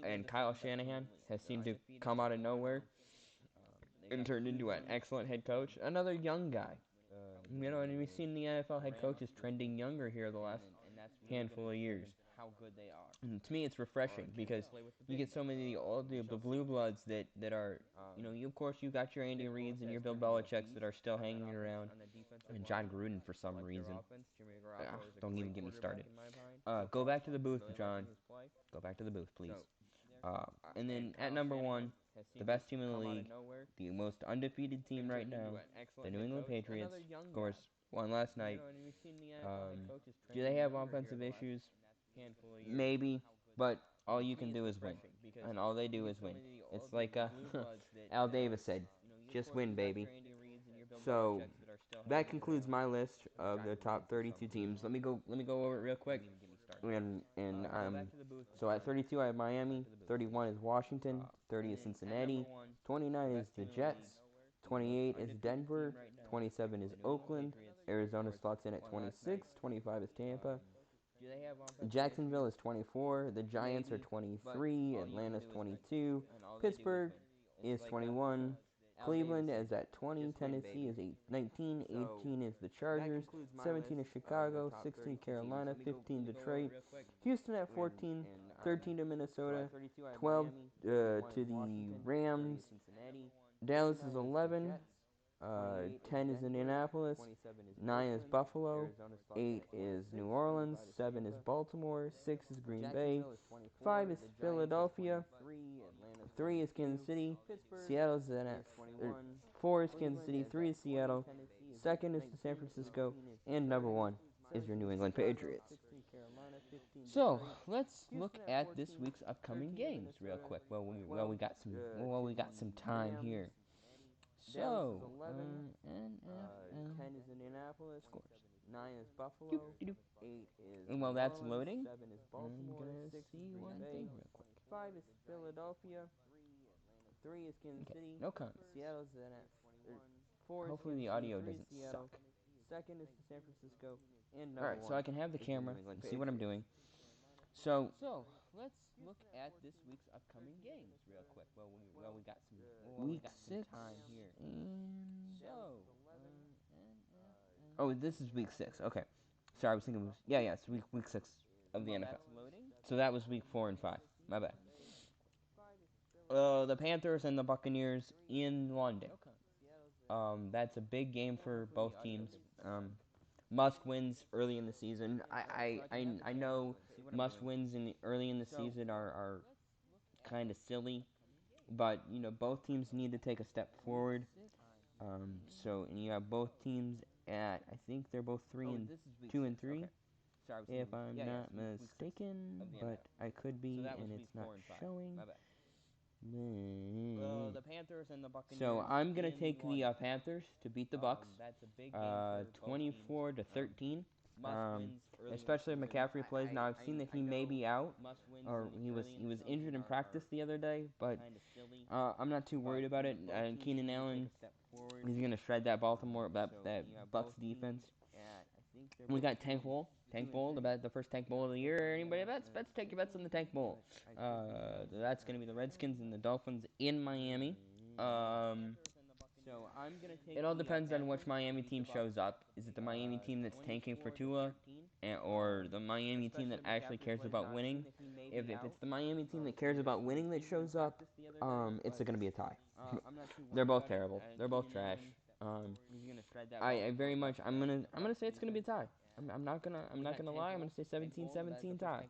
and Kyle Shanahan has seemed to come out of nowhere and turned into an excellent head coach. Another young guy. And we've seen the NFL head coaches trending younger here the last handful of years. And to me, it's refreshing because you get so many of the blue bloods that are, of course, you got your Andy Reids and your Bill Belichick's that are still hanging around, and John Gruden for some reason. Don't even get me started. Go back to the booth, John. Go back to the booth, please. And then at number 1, the best team in the league, the most undefeated team right now, the New England Patriots. Of course, won last night. Do they have offensive issues? Maybe, but all you can do is win, and all they do is win. It's like Al Davis said, "Just win, baby." So that concludes my list of the top 32 teams. Let me go over it real quick. So at 32 I have Miami, 31 is Washington, 30 is Cincinnati, 29 is the Jets, 28 is Denver, 27 is Oakland, Arizona slots in at 26, 25 is Tampa, Jacksonville is 24, the Giants are 23, Atlanta's 22, Pittsburgh is 21, Cleveland is at 20, Tennessee is 19, 18 is the Chargers, 17 is Chicago, 16 Carolina, 15 Detroit, Houston at 14, 13 to Minnesota, 12 to the Rams, Dallas is 11, 10 is Indianapolis, 9 is Buffalo, 8 is New Orleans, 7 is Baltimore, 6 is Green Bay, 5 is Philadelphia, 3 is Kansas City, Seattle's in at 4 is Kansas City, 3 is Seattle, 2nd is the San Francisco, and number 1 is your New England Patriots. So let's look at this week's upcoming games real quick. We got some time here. So, NFL 10 is Indianapolis, scores. 9 is Buffalo, 8 is and while that's loading, 7 is Baltimore, 6 is Green Bay, 5 is Philadelphia, 3 is Kansas City, no comments. Seattle's in at 4 is hopefully the audio doesn't suck. 2nd is the San Francisco, and number 1. Alright, so I can have the camera and see what I'm doing. So let's look at this week's upcoming games real quick. We got some time here. Oh, this is week 6. Okay. Sorry, I was thinking it was, it's week 6 of the NFL. So that was week 4 and 5. My bad. The Panthers and the Buccaneers in London. That's a big game for both teams. Must wins early in the season. I know must wins early in the season are kind of silly. But both teams need to take a step forward. And you have both teams at, I think they're both 2-3, if I'm not mistaken. But I could be, and it's not showing. So I'm gonna take the Panthers to beat the Bucks, 24-13. Especially if McCaffrey plays. Now I've seen that he may be out, or he was injured in practice the other day, but I'm not too worried about it. Keenan Allen, he's gonna shred that that Bucks defense. We got Tank Bowl. Tank Bowl, the first Tank Bowl of the year. Anybody bets? Take your bets on the Tank Bowl. That's going to be the Redskins and the Dolphins in Miami. It all depends on which Miami team shows up. Is it the Miami team that's tanking for Tua, or the Miami team that actually cares about winning? If it's the Miami team that cares about winning that shows up, it's going to be a tie. They're both terrible. They're both trash. I very much I'm gonna say it's gonna be a tie. I'm not gonna lie. I'm gonna say 17-17 tie.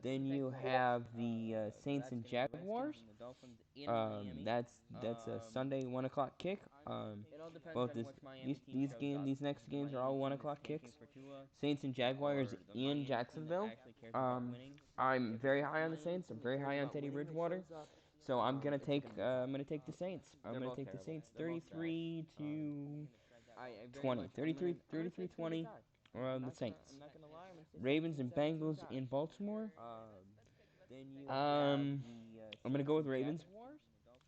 Then you have the Saints and Jaguars. That's a Sunday 1 o'clock kick. Both these next games are all 1 o'clock kicks. Saints and Jaguars in Jacksonville. I'm very high on the Saints. I'm very high on Teddy Bridgewater. So I'm gonna take the Saints. I'm gonna take the Saints 33-20. 33-20. The Saints. Ravens and Bengals in Baltimore. I'm gonna go with Ravens.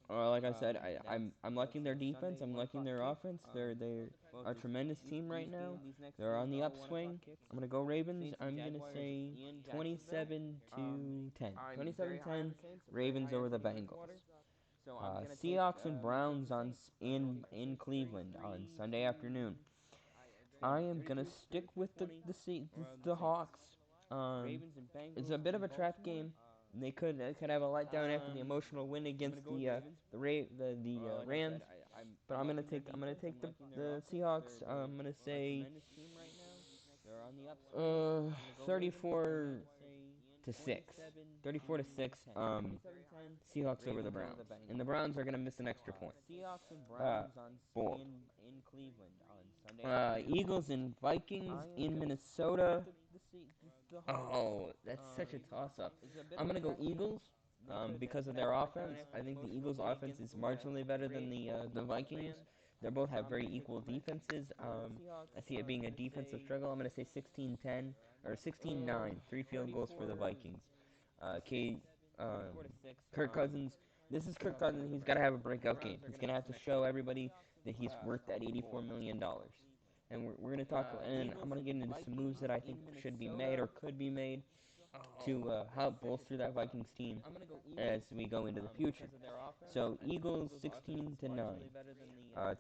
Like I said, I'm liking their defense. I'm liking their offense. They're a tremendous team right now. They're on the upswing. I'm gonna go Ravens. I'm gonna say 27-10. 27-10. Ravens over the Bengals. Seahawks and Browns in Cleveland on Sunday afternoon. I am gonna stick with the Hawks. It's a bit of a trap game. They could have a letdown after the emotional win against the Rams, but I'm gonna take the Seahawks. I'm gonna say 34-6. 34-6. Seahawks over the Browns, and the Browns are gonna miss an extra point. Bold. Eagles and Vikings in Minnesota. Oh, that's such a toss-up. I'm gonna go Eagles, because of their offense. I think the Eagles' offense is marginally better than the Vikings. They both have very equal defenses. I see it being a defensive struggle. I'm gonna say 16-10 or 16-9. 3 field goals for the Vikings. K, Kirk Cousins. This is Kirk Cousins. He's got to have a breakout game. He's gonna have to show everybody that he's worth that $84 million. And we're gonna talk. And I'm gonna get into some moves that I think should be made or could be made to help bolster that Vikings team as we go into the future. So Eagles 16-9.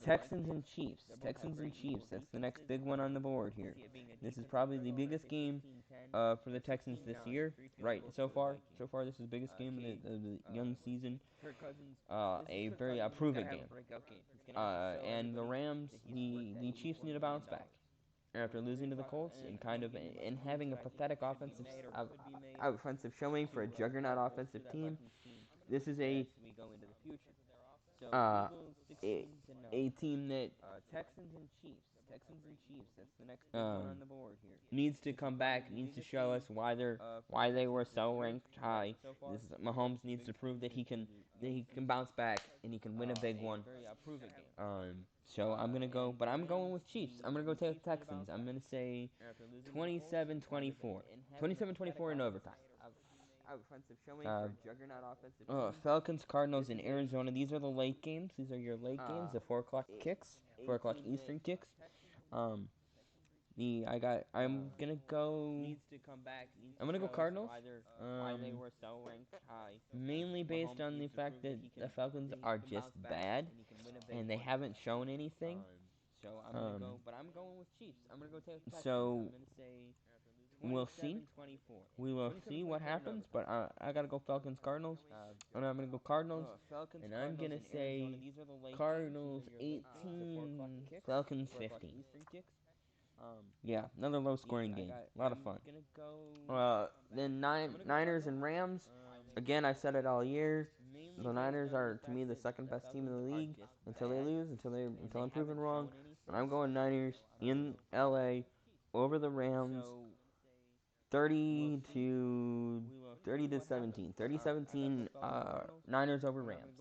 Texans and Chiefs. Texans and Chiefs. That's the next big one on the board here. This is probably the biggest game for the Texans this year. Right, so far, this is the biggest game of the young season. A very proven game. And the Rams, the Chiefs need to bounce back after losing to the Colts and having a pathetic offensive showing for a juggernaut offensive team. This is uh, a team that needs to come back, needs to show us why they were so ranked high. Mahomes needs to prove that he can bounce back and he can win a big one. So I'm going with Chiefs. I'm gonna go take the Texans. I'm gonna say 27-24. 27-24 in overtime. Falcons, Cardinals in Arizona. These are the late games. These are your late games, the 4 o'clock kicks, 4 o'clock Eastern kicks. I'm gonna go Cardinals. Mainly based on the fact that the Falcons are just bad and they haven't shown anything. So we'll see. We will see what happens, but I gotta go Falcons Cardinals, and I'm gonna go Cardinals, and I'm gonna say Cardinals 18, Falcons 15. Yeah, another low-scoring game. A lot of fun. Then Niners and Rams. Again, I said it all year. The Niners are to me the second best team in the league until they lose, until I'm proven wrong. And I'm going Niners in LA over the Rams, 30 to 17. 30-17 Niners over Rams.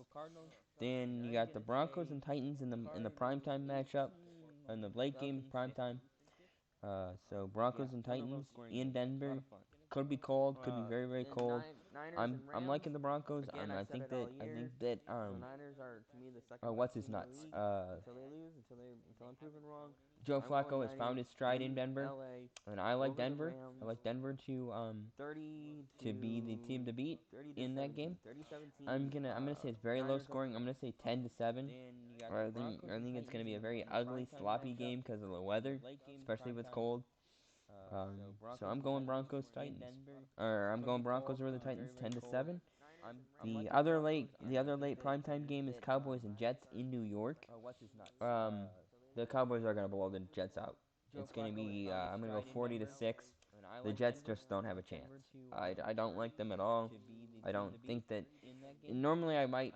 Then you got the Broncos and Titans in the primetime matchup in the late game primetime. So Broncos and Titans in Denver. Could be cold. Could be very very cold. I'm liking the Broncos. What's his nuts? Joe Flacco has found his stride in Denver, and I like Denver. I like Denver to be the team to beat in that game. I'm gonna say it's very low scoring. I'm gonna say 10-7. I think it's gonna be a very ugly, sloppy game because of the weather, especially if it's cold. Um, so I'm going Broncos Titans, or I'm going Broncos over the Titans 10-7. The other late primetime game is Cowboys and Jets in New York. Um, the Cowboys are gonna blow the Jets out. It's gonna be I'm gonna go 40-6. The Jets just don't have a chance. I don't like them at all. I don't think that. Normally I might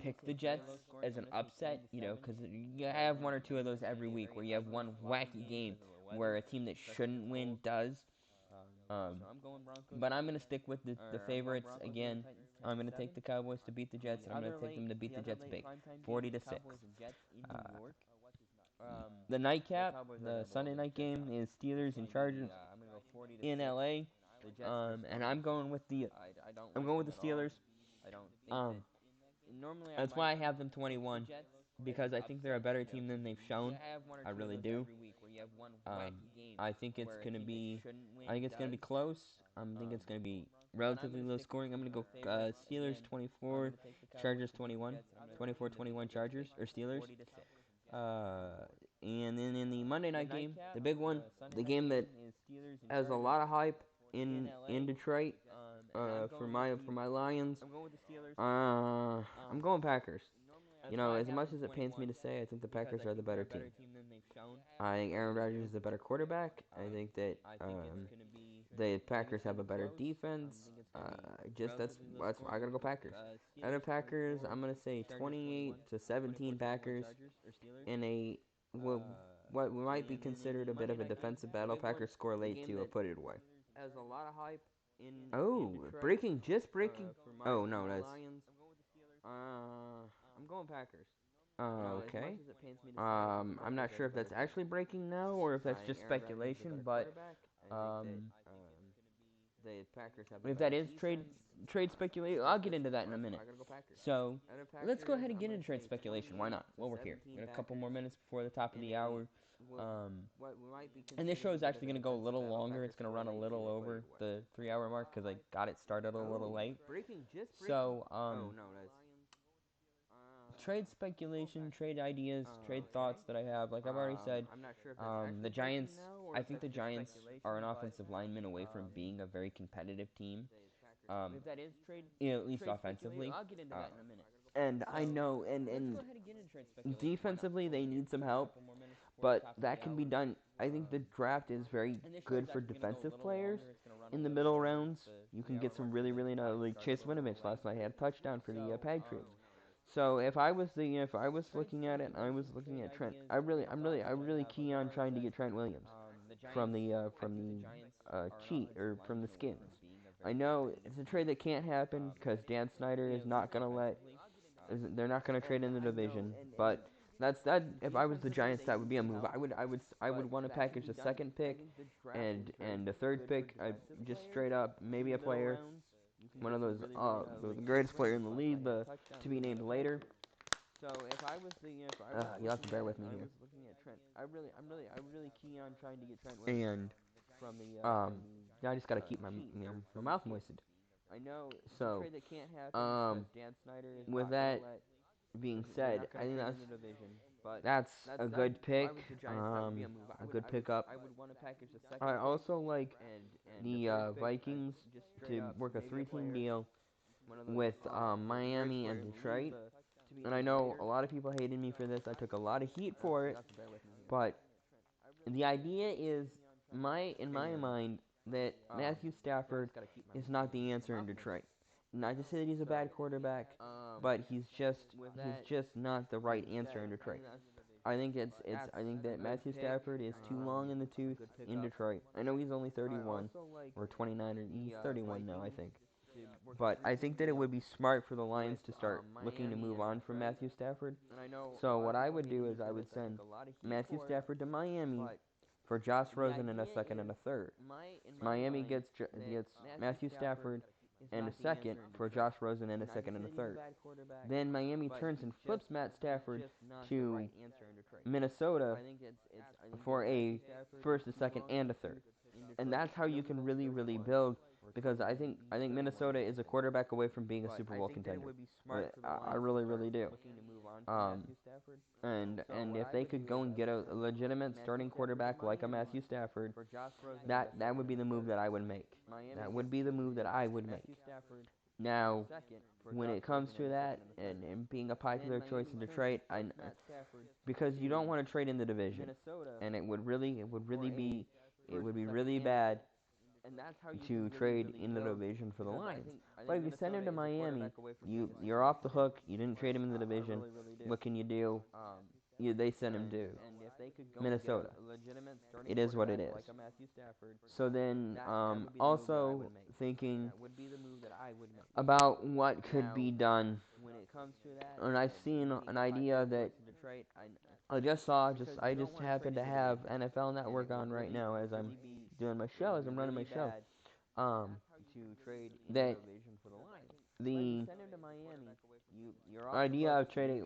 pick the Jets as an upset, because you have one or two of those every week where you have one wacky game where a team that shouldn't win does. Um, but I'm going to stick with the favorites again. I'm going to take the Cowboys to beat the Jets, and I'm going to take them to beat the Jets big, 40-6. Uh, the nightcap, the Sunday night game is Steelers and Chargers in LA. And I'm going with the Steelers. Um, that's why I have them 21 because I think they're a better team than they've shown. I really do. Um, I think it's gonna be. I think it's gonna be close. I think it's gonna be relatively low scoring. I'm gonna go Steelers 24, Chargers 21, 24-21 Chargers or Steelers. And then in the Monday night game, the big one, the game that has a lot of hype in Detroit. For my Lions, I'm going Packers. As much as it pains me to say, I think the Packers are the better team. I think Aaron Rodgers is a better quarterback. I think that the Packers have a better defense. That's why I gotta go Packers. Out of Packers, I'm gonna say 28-17 Packers in a well, what might be considered a bit of a defensive battle. Packers score late to put it away. Oh, just breaking. Oh no, that's. I'm going Packers. Okay. I'm not sure if that's actually breaking now or if that's just speculation, but if that is trade speculation, I'll get into that in a minute. So let's go ahead and get into trade speculation. Why not? Well, we're here. We got a couple more minutes before the top of the hour. And this show is actually going to go a little longer. It's going to run a little over the 3-hour mark because I got it started a little late. So, trade speculation, trade ideas, trade thoughts that I have. Like I've already said, the Giants. I think the Giants are an offensive lineman away from being a very competitive team. At least offensively. And I know, and defensively they need some help, but that can be done. I think the draft is very good for defensive players. In the middle rounds, you can get some really, really nice. Like Chase Winovich last night had a touchdown for the Patriots. So if I was looking at it, I was looking at Trent. I'm really keen on trying to get Trent Williams from the cheat or from the Skins. I know it's a trade that can't happen because Dan Snyder is not gonna let. They're not gonna trade in the division, but that's that. If I was the Giants, that would be a move. I would want to package a second pick, and a third pick. Just straight up, maybe a player, one of those the greatest player in the league, to be named later. So if I was you'll have to bear with me here. I'm really keen on trying to get Trent Williams. Yeah, I just gotta keep my mouth moistened. So, with that being said, I think that's a good pick. A good pickup. I also like the Vikings to work a three-team deal with Miami and Detroit. And I know a lot of people hated me for this. I took a lot of heat for it, but the idea is in my mind that Matthew Stafford is not the answer in Detroit. not to say that he's a bad quarterback, but he's just not the right answer in Detroit. I think that Matthew Stafford is too long in the tooth in Detroit. I know he's only 31 or 29, or he's 31 now, I think. But I think that it would be smart for the Lions to start looking to move on from Matthew Stafford. So what I would do is I would send Matthew Stafford to Miami for Josh Rosen in a second and a third. Miami gets Matthew Stafford and a second for Josh Rosen and a second and a third. Then Miami turns and flips Matt Stafford to Minnesota for a first, a second, and a third. And that's how you can really, really build. Because I think Minnesota is a quarterback away from being a Super Bowl contender. I really, really do. Um, and if they could go and get a legitimate starting quarterback like a Matthew Stafford, that would be the move that I would make. That would be the move that I would make. Now, when it comes to that and being a popular choice in Detroit, because you don't want to trade in the division, and it would be really bad to trade in the division for the Lions. But if you send him to Miami, you're off the hook. You didn't trade him in the division. What can you do? They send him to Minnesota. It is what it is. So then, also thinking about what could be done, and I've seen an idea that I just happen to have NFL Network on right now as I'm doing my show, as I'm running my show. Um, that the idea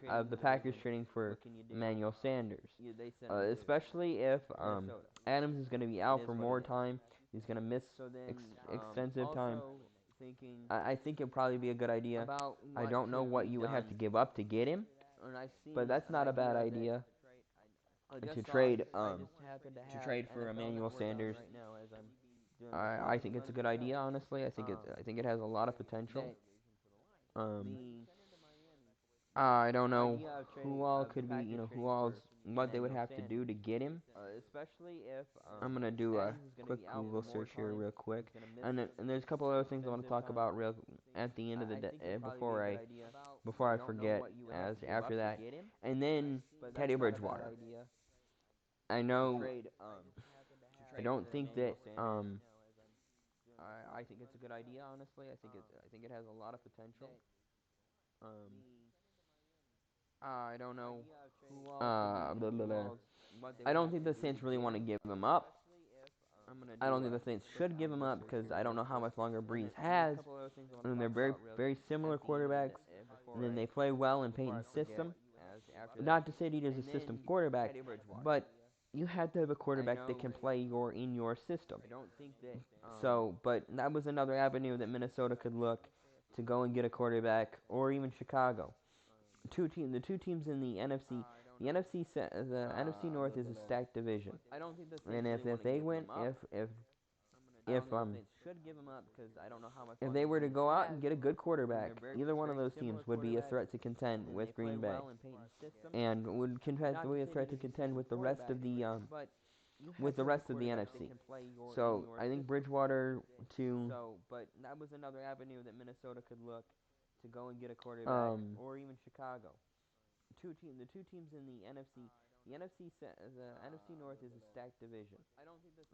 of the Packers trading for Emmanuel Sanders, especially if Adams is going to be out for more time, he's going to miss extensive time. I think it'd probably be a good idea. I don't know what you would have to give up to get him, but that's not a bad idea to trade for Emmanuel Sanders. I think it's a good idea, honestly. I think it has a lot of potential. Um, I don't know who all could be, what they would have to do to get him. I'm gonna do a quick Google search here, real quick, and there's a couple other things I want to talk about real at the end of the day, before I forget. As after that, and then Teddy Bridgewater. I know. I don't think that. I think it's a good idea, honestly. I think it has a lot of potential. Um, I don't know. Blah, blah, blah. I don't think the Saints really want to give him up. I don't think the Saints should give him up because I don't know how much longer Breeze has. And they're very, very similar quarterbacks. And then they play well in Peyton's system. Not to say that he is a system quarterback, but you have to have a quarterback that can play in your system. So, but that was another avenue that Minnesota could look to go and get a quarterback, or even Chicago. The two teams in the NFC. The NFC North is a stacked division, and if they went, if if they were to go out and get a good quarterback, either one of those teams would be a threat to contend with Green Bay, and would be a threat to contend with the rest of the NFC. So I think Bridgewater to or even Chicago. The two teams in the NFC. The NFC North is a stacked division,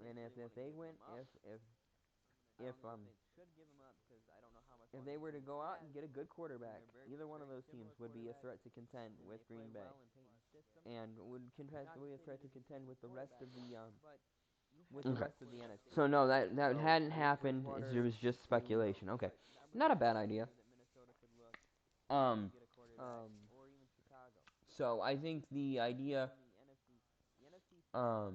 and if they went, if if they were to go out and get a good quarterback, either one of those teams would be a threat to contend with Green Bay, and be a threat to contend with the rest of the NFC. So no, that hadn't happened. It was just speculation. Okay, not a bad idea. Um, so I think the idea, um,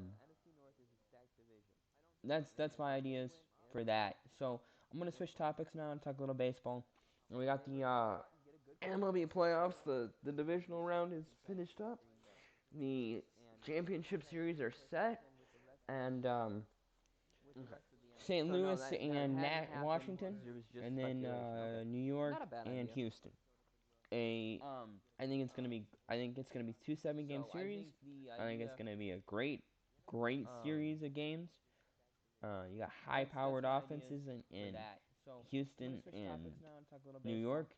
that's my ideas for that. So I'm gonna switch topics now and talk a little baseball. And we got the MLB playoffs. The divisional round is finished up. The championship series are set, and St. Louis and Washington, and then New York and Houston. I think it's gonna be two 7-game series. I think it's gonna be a great series of games. You got high-powered offenses, and Houston and New York.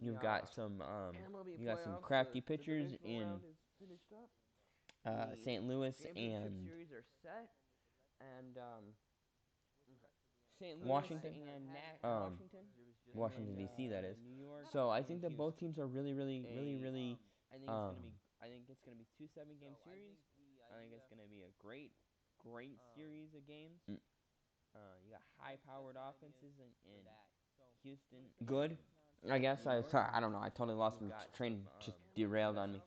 You've got some crafty pitchers in St. Louis and Washington, um, Washington D.C. That is. So I think that both teams are really, really, really, really. I think it's gonna be 2 7 game series. I think it's gonna be a great series of games. You got high-powered offenses in Houston. Good. I guess I don't know. I totally lost my train. Just derailed on me.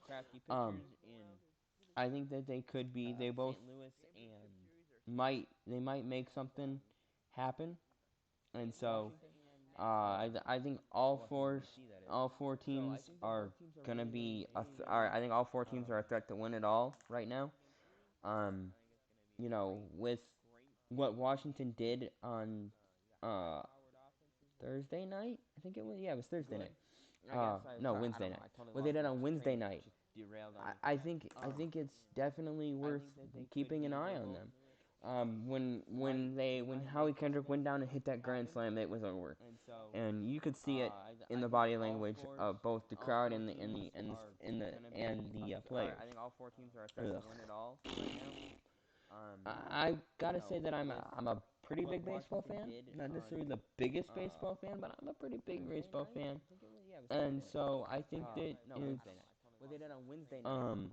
I think that they could be. They both might make something happen, and so I think all four teams are gonna be I think all four teams are a threat to win it all right now. Um, with what Washington did on uh Thursday night, I think it was. Yeah, it was Thursday night. No, Wednesday night. What they did on Wednesday night, I think it's definitely worth keeping an eye on them. When Howie Kendrick went down and hit that grand slam, it was over, and you could see it in the body language of both the crowd and the players. Ugh. I gotta say that I'm a pretty big baseball fan. Not necessarily the biggest baseball fan, but I'm a pretty big baseball fan. And so I think that it's um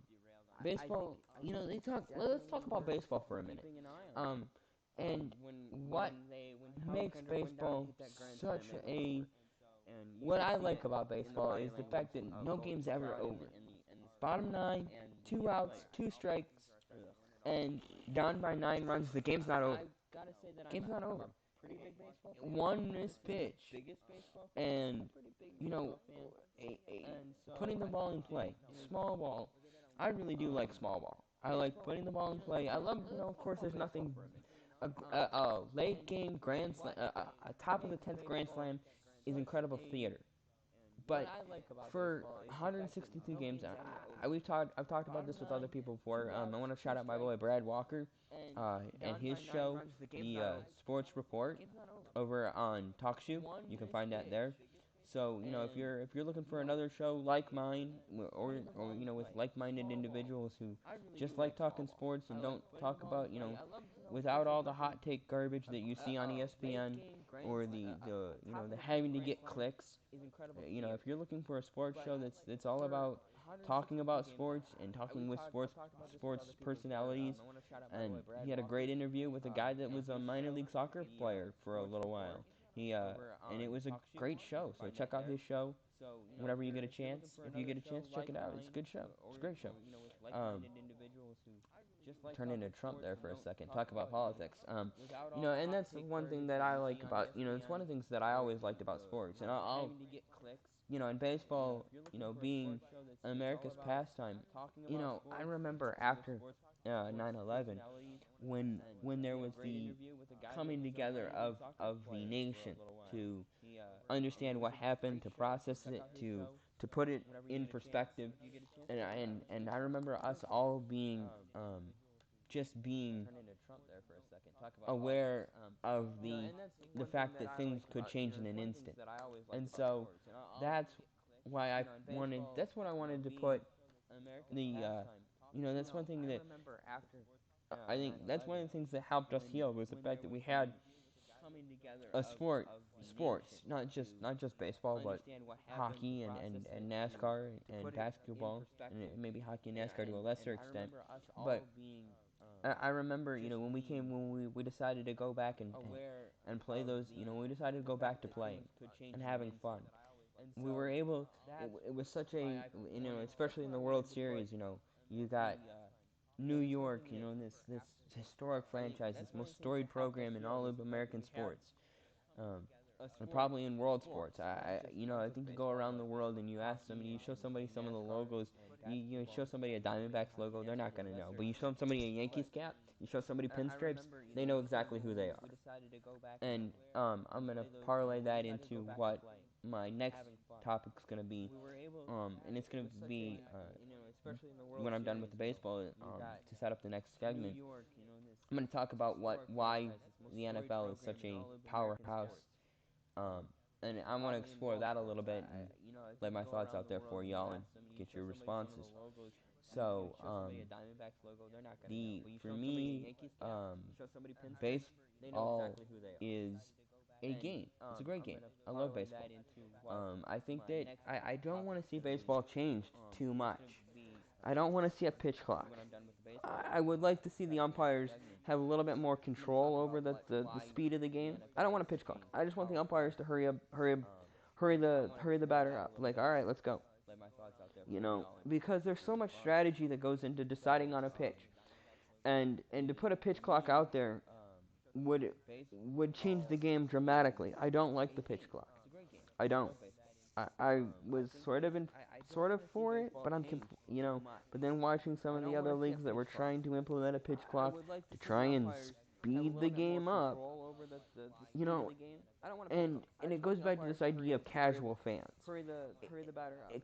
baseball. They talk. Let's talk about baseball for a minute. Um, and what makes baseball such a what I like about baseball is the fact that no game's ever over. Bottom nine, 2 outs, 2 strikes, and down by 9 runs. The game's not over. Game's not over. One missed pitch, and you know, putting the ball in play. Small ball. I really do like small ball. I like putting the ball in play. I love, of course, there's nothing. A late game grand slam, a top of the 10th grand slam, is incredible theater. But for 162 games, I've talked about this with other people before. I want to shout out my boy Brad Walker, and his show, the Sports Report, over on TalkShoe. You can find that there. So if you're looking for another show like mine, or with like-minded individuals who just like talking sports and don't talk about without all the hot take garbage that you see on ESPN, or the having to get clicks. If you're looking for a sports show that's all about talking about sports and talking with sports personalities, and he had a great interview with a guy that was a minor league soccer player for a little while. And it was a great show. So check out his show whenever you get a chance. If you get a chance, check it out. It's a good show. It's a great show. Um, Turn into Trump there for a second. Talk about politics. And that's one thing that I like about. It's one of the things that I always liked about sports. And in baseball, being America's pastime. I remember after 9/11, when there was the coming together of the nation to understand what happened, to process it, to put it in perspective, and I remember us all being just being aware of the fact that things could change in an instant. And so that's that's what I wanted to put that's one thing that I think that's one of the things that helped us heal, was the fact that we had a sports, not just baseball, but hockey and NASCAR and basketball, and maybe hockey and NASCAR to a lesser extent. But I remember, when we decided to go back and play those, when we decided to go back to playing and having fun, we were able. It was such a, especially in the World Series, you got New York, this historic franchise, this most storied program in all of American sports, and probably in world sports. I think you go around the world and you ask somebody, you show somebody some of the logos. You show somebody a Diamondbacks logo, they're not gonna know. But you show somebody a Yankees cap, you show somebody pinstripes, they know exactly who they are. And I'm gonna parlay that into what my next topic's gonna be. And it's gonna be when I'm done with the baseball, to set up the next segment. I'm gonna talk about why the NFL is such a powerhouse Um, and I want to explore that a little bit and lay my thoughts out there for y'all and get your responses. So, for me, baseball is a game. It's a great game. I love baseball. I think that I don't want to see baseball changed too much. I don't want to see a pitch clock. I would like to see the umpires have a little bit more control over the speed of the game. I don't want a pitch clock. I just want the umpires to hurry the batter up. Like, all right, let's go. Because there's so much strategy that goes into deciding on a pitch, and to put a pitch clock out there would would change the game dramatically. I don't like the pitch clock. I don't. I was sort of for it, but but then watching some of the other leagues that were trying to implement a pitch clock to try and speed the game up, you know, and it goes back to this idea of casual fans.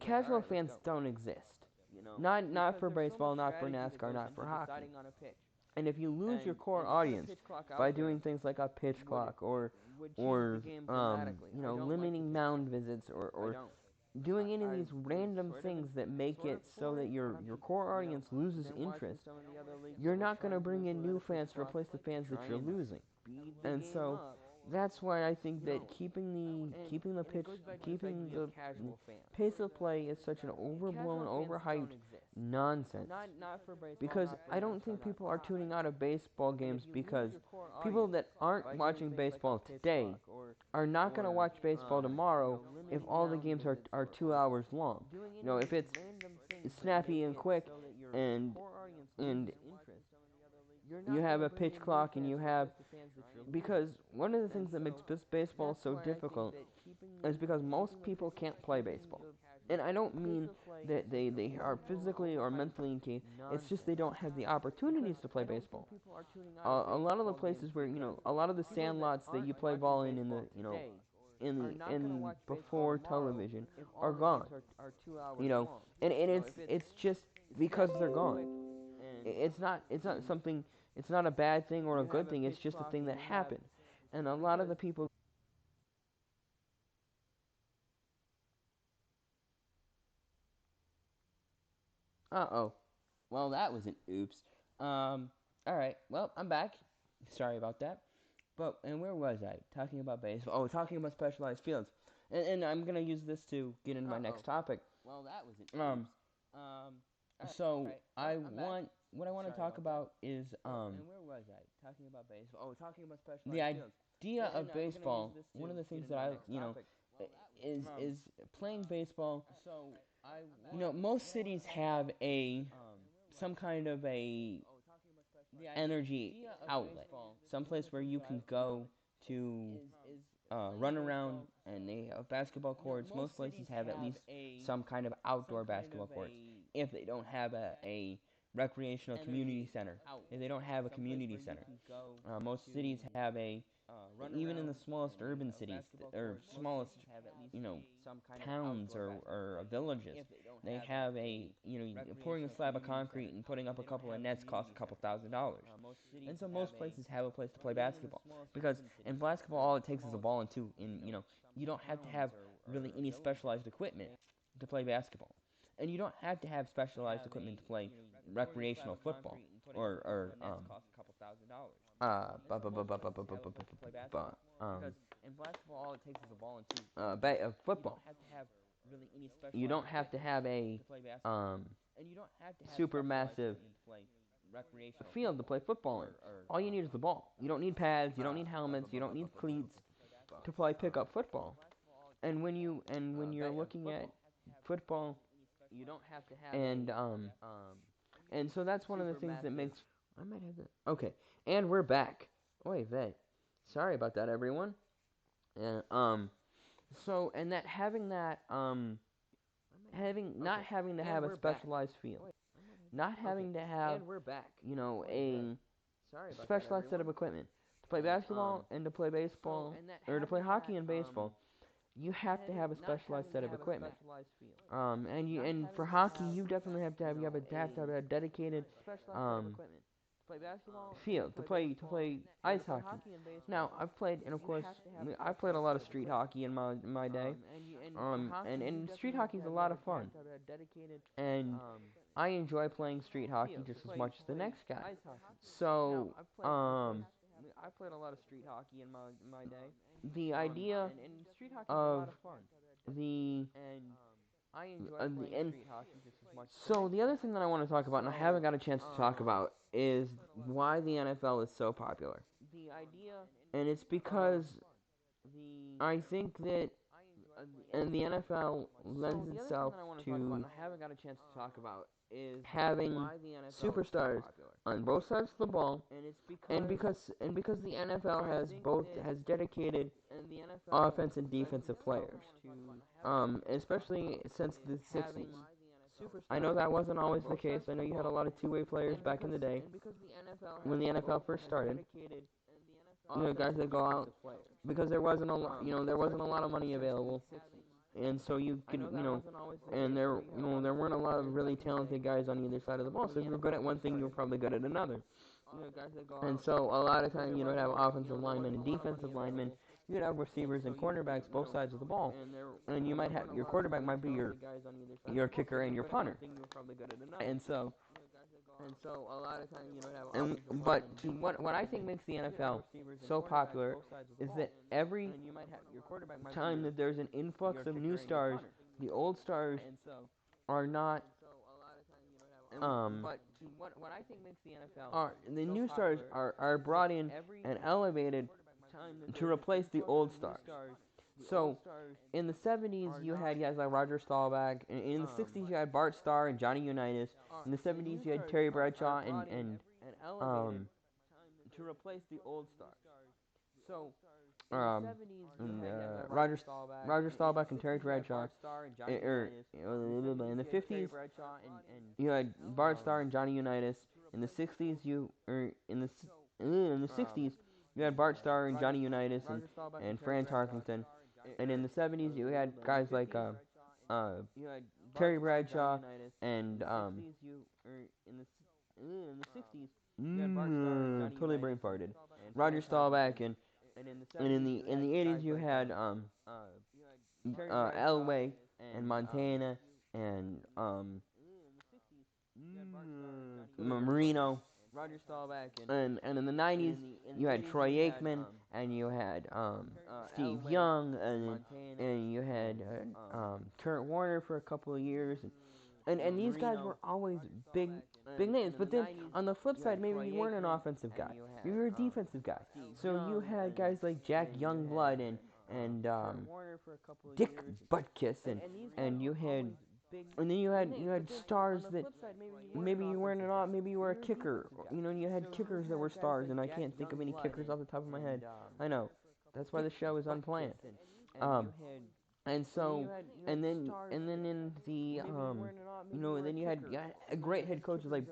Casual fans don't exist. Not for baseball, not for NASCAR, not for hockey. And if you lose your core audience by doing things like a pitch clock or limiting mound visits or doing any of these random things that make it so that your core audience loses interest, you're not going to bring in new fans to replace the fans that you're losing. And so that's why I think that keeping the pace of play is such an overblown, overhyped nonsense. Because I don't think people are tuning out of baseball games because people that aren't watching baseball today are not going to watch baseball tomorrow if all the games are 2 hours long. If it's snappy and quick and you have a pitch clock and you have because one of the things that makes baseball so difficult is because most people can't play baseball. And I don't mean that they are physically or mentally incapable. It's just they don't have the opportunities to play baseball. A lot of the places where a lot of the sandlots that you play ball in the in before television are gone. And it's just because they're gone. It's not something. It's not a bad thing or a good thing. It's just a thing that happened. And a lot of the people. Uh-oh. Well, that was an oops. All right. Well, I'm back. Sorry about that. And where was I? Talking about baseball. Oh, talking about specialized fields. And I'm gonna use this to get into my next topic. Well, that was an oops. So I want what I want to talk about is And where was I? Talking about baseball. Oh, talking about specialized fields. The idea of baseball. One of the things that is playing baseball. Most cities have some kind of a energy outlet, someplace where you can go to run around, and they have basketball courts. Most places have at least some kind of outdoor basketball courts. If they don't have a recreational community center, if they don't have a community center, most cities have even in the smallest urban cities or smallest, towns or villages, they have pouring a slab of concrete and putting up a couple of nets costs a couple $1,000s. And so most places have a place to play basketball because in basketball all it takes is a ball and two, and you don't have to have really any specialized equipment to play basketball, and you don't have to have specialized equipment to play recreational football or bu- bu- bu- bu- bu- bu- bu- bu- bu- bu- bu- because in basketball all it takes is a ball and two. Football. You don't have to have a super massive field to play football in. All you need is the ball. You don't need pads. You don't need helmets. You don't need cleats to play pickup football. And when you're looking at football, and so that's one of the things that makes. I might have that. Okay, and we're back. Wait, vet. Sorry about that, everyone. And so and that having to have a specialized field, not having to have a specialized set of equipment to play basketball and to play baseball or to play hockey and baseball. You have to have a specialized set of equipment. And for hockey, you definitely have to have a dedicated field to play ice hockey. Now I've played, and of course I played a lot of street hockey in my day. And street hockey is a lot of fun, and I enjoy playing street hockey just as much as the next guy. So the idea of the and so the other thing that I want to talk about, and I haven't got a chance to talk about, is why the NFL is so popular. And it's because I think that and the NFL lends itself to having superstars on both sides of the ball, and because the NFL has dedicated offense and defensive players, especially since the 60s. I know that wasn't always the case. I know you had a lot of two-way players back in the day when the NFL first started. Guys that go out because there wasn't a lot of money available, and so you could, and there weren't a lot of really talented guys on either side of the ball. So if you were good at one thing, you were probably good at another. And so a lot of times, you'd have offensive linemen and defensive linemen. You'd have receivers and cornerbacks both sides of the ball, and you might have your quarterback might be your kicker and your punter. And so what I think makes the NFL so popular is that every time that there's an influx of new stars, the old stars are not the new stars are brought in and elevated to replace the old stars. So in the 70s you had guys like Roger Staubach, and in the 60s you had Bart Starr and Johnny Unitas. In the 70s you had Terry Bradshaw and to replace the old stars. So Roger Staubach and Terry Bradshaw. In the 50s, you had Bart Starr and Johnny Unitas. In the 60s, in the 60s, you had Bart Starr and Johnny Unitas and Franz Harkington. And in the 70s, you had guys like Terry Bradshaw and totally brain farted. Roger Staubach and in the 80s you had Elway and Montana and Marino, and in the 90s you had Troy Aikman, and you had Steve Young, and you had Kurt Warner for a couple of years, and these guys were always big names. But then on the flip side, maybe you weren't an offensive guy, you were a defensive guy. So you had guys like Jack Youngblood and Dick Butkus, and you had and then you had stars that maybe you weren't maybe you were a kicker. You had kickers that were stars, and I can't think of any kickers off the top of my head. I know. That's why the show is unplanned. And so, and then in the then you had great head coaches like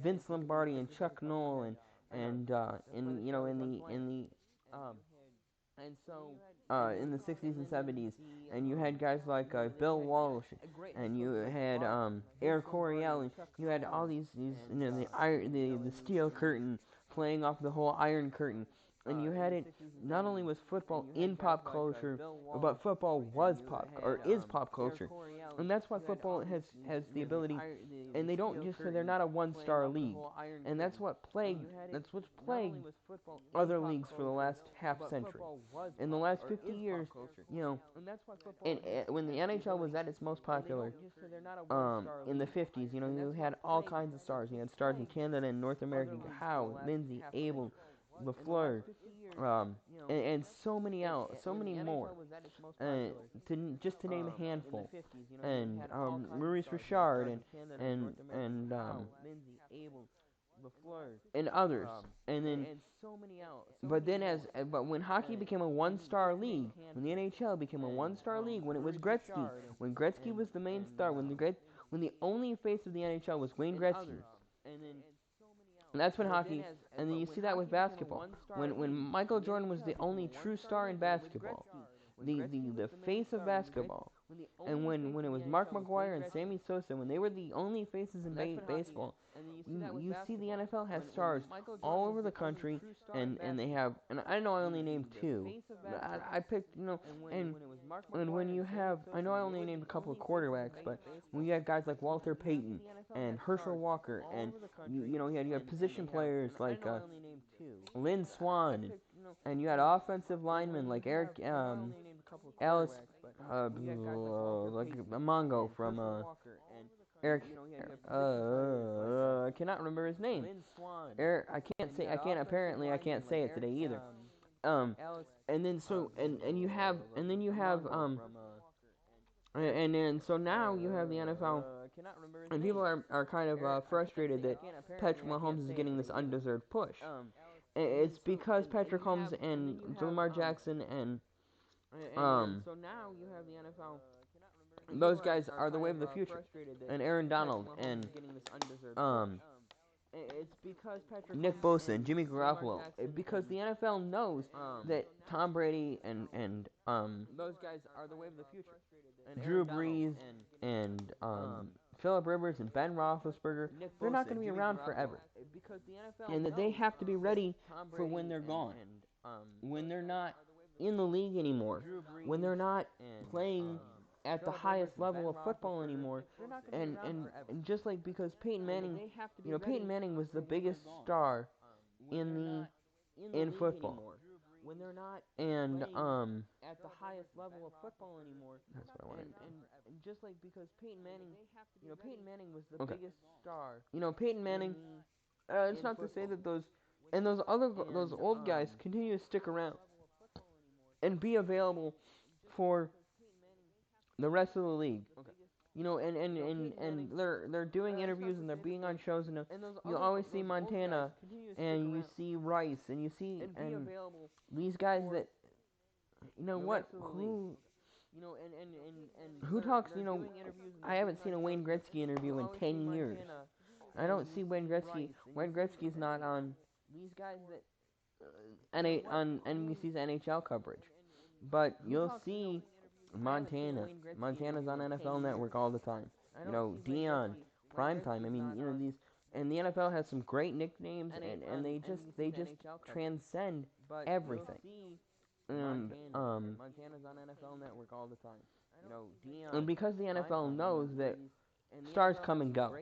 Vince Lombardi and Chuck Noll, and in the 60s and 70s, and you had guys like Bill Walsh, and you had Air Coryell, and you had all these the Steel Curtain playing off the whole Iron Curtain, and you had it not only was football in pop culture, but football was or is pop culture, and that's why football has the ability, and they're not a one-star league, and that's what's plagued other leagues for the last half century. In the last 50 years, and when the NHL was at its most popular, in the 50s, you had all kinds of stars. You had stars in Canada and North America: Howe, Lindsay, Abel, Lafleur, and so many more. Just to name a handful, and Maurice Richard and others, and then but when hockey became a one-star league, when the NHL became a one-star league, when it was Gretzky, when Gretzky was the main star, when the only face of the NHL was Wayne Gretzky, and that's when hockey, and then you see that with basketball, when Michael Jordan was the only true star in basketball, the face of basketball And when it was Mark McGwire and Sammy Sosa, when they were the only faces in baseball, you see the NFL has stars all over the country, and they have, and I know I only named two. I picked, and when you have, I know I only named a couple of quarterbacks, but when you have guys like Walter Payton and Herschel Walker, and you had position players like Lynn Swan, and you had offensive linemen like Alice, like Mongo from Eric. I cannot remember his name. Eric, Apparently, I can't say it today either. Um, and then you have and then so now you have the NFL, and people are kind of frustrated that Patrick Mahomes is getting this undeserved push. It's because Patrick Mahomes and Lamar Jackson and those guys are the way of the future, and Aaron Donald and Nick Bosa and Jimmy Garoppolo, because the NFL knows that Tom Brady and those guys are the way of the future. Drew Brees and Philip Rivers and Ben Roethlisberger, they're not going to be around forever, and that they have to be ready for when they're gone, when they're not in the league anymore, when they're not playing at the highest level of football anymore, and just like because Peyton Manning, Peyton Manning was the biggest star in football, and at the highest level of football anymore. That's what I wanted. And just like because Peyton Manning, Peyton Manning was the biggest star. Peyton Manning. It's not to say that those old guys continue to stick around and be available for the rest of the league. And they're doing interviews and they're being on shows, and you always see Montana and you see Rice and you see and these guys that who talks, I haven't seen a Wayne Gretzky interview in 10 years. I don't see Wayne Gretzky. Wayne Gretzky's not on these guys that on NBC's NHL coverage. But you'll see Montana. Montana's on NFL Network all the time. Dion, primetime. I mean, these, and the NFL has some great nicknames, and they just transcend everything. And Montana's on NFL Network all the time. And because the NFL knows that stars come and go,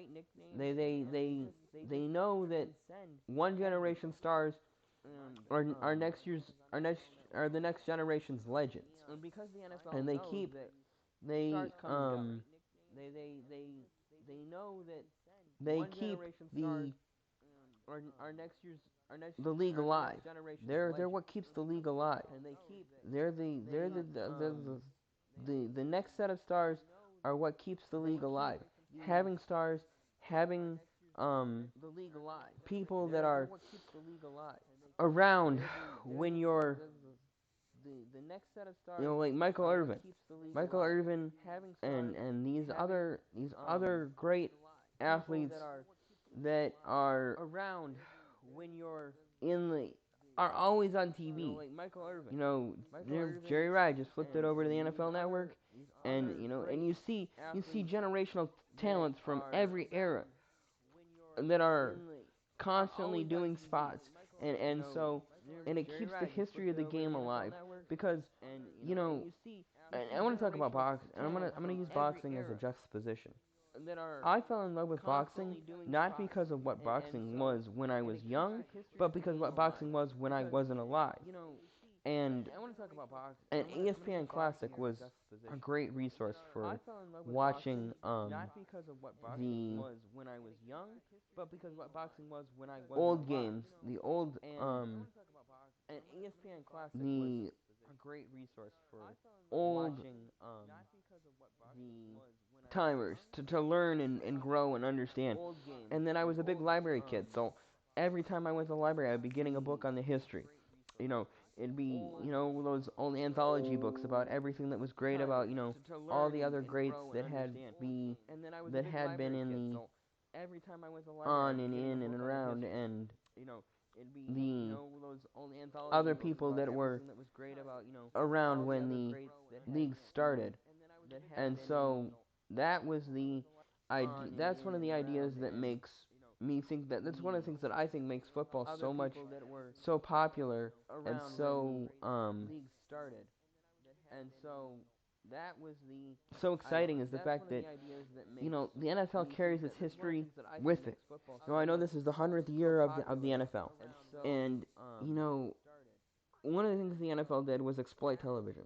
they know that one generation stars are the next generation's legends, and they know that they keep the league alive. They're what keeps the league alive. The next set of stars are what keeps the league alive. Having stars, having people that are around when you're like Michael Irvin, and these other great athletes that are around when you're in the are always on TV. Jerry Rice just flipped it over to the NFL Network, and and you see generational talents from every era that are constantly doing spots, and it keeps the history of the game alive, because I want to talk about boxing, and I'm gonna use boxing as a juxtaposition. I fell in love with boxing not because of what boxing was when I was young, but because what boxing was when I wasn't alive. And ESPN Classic was a great resource for watching the old games, the old the old timers to learn and grow and understand. And then I was a big library kid, so every time I went to the library, I'd be getting a book on the history. It'd be, those old anthology books about everything that was great about, all the other greats that had been in the on and in and around, and the other people that were around when the league started. And so that was the that's one of the ideas that makes me think that's one of the things that I think makes football so popular and so exciting is the fact that the NFL carries its history with it. I know this is the 100th year of the NFL, and you know one of the things the NFL did was exploit television.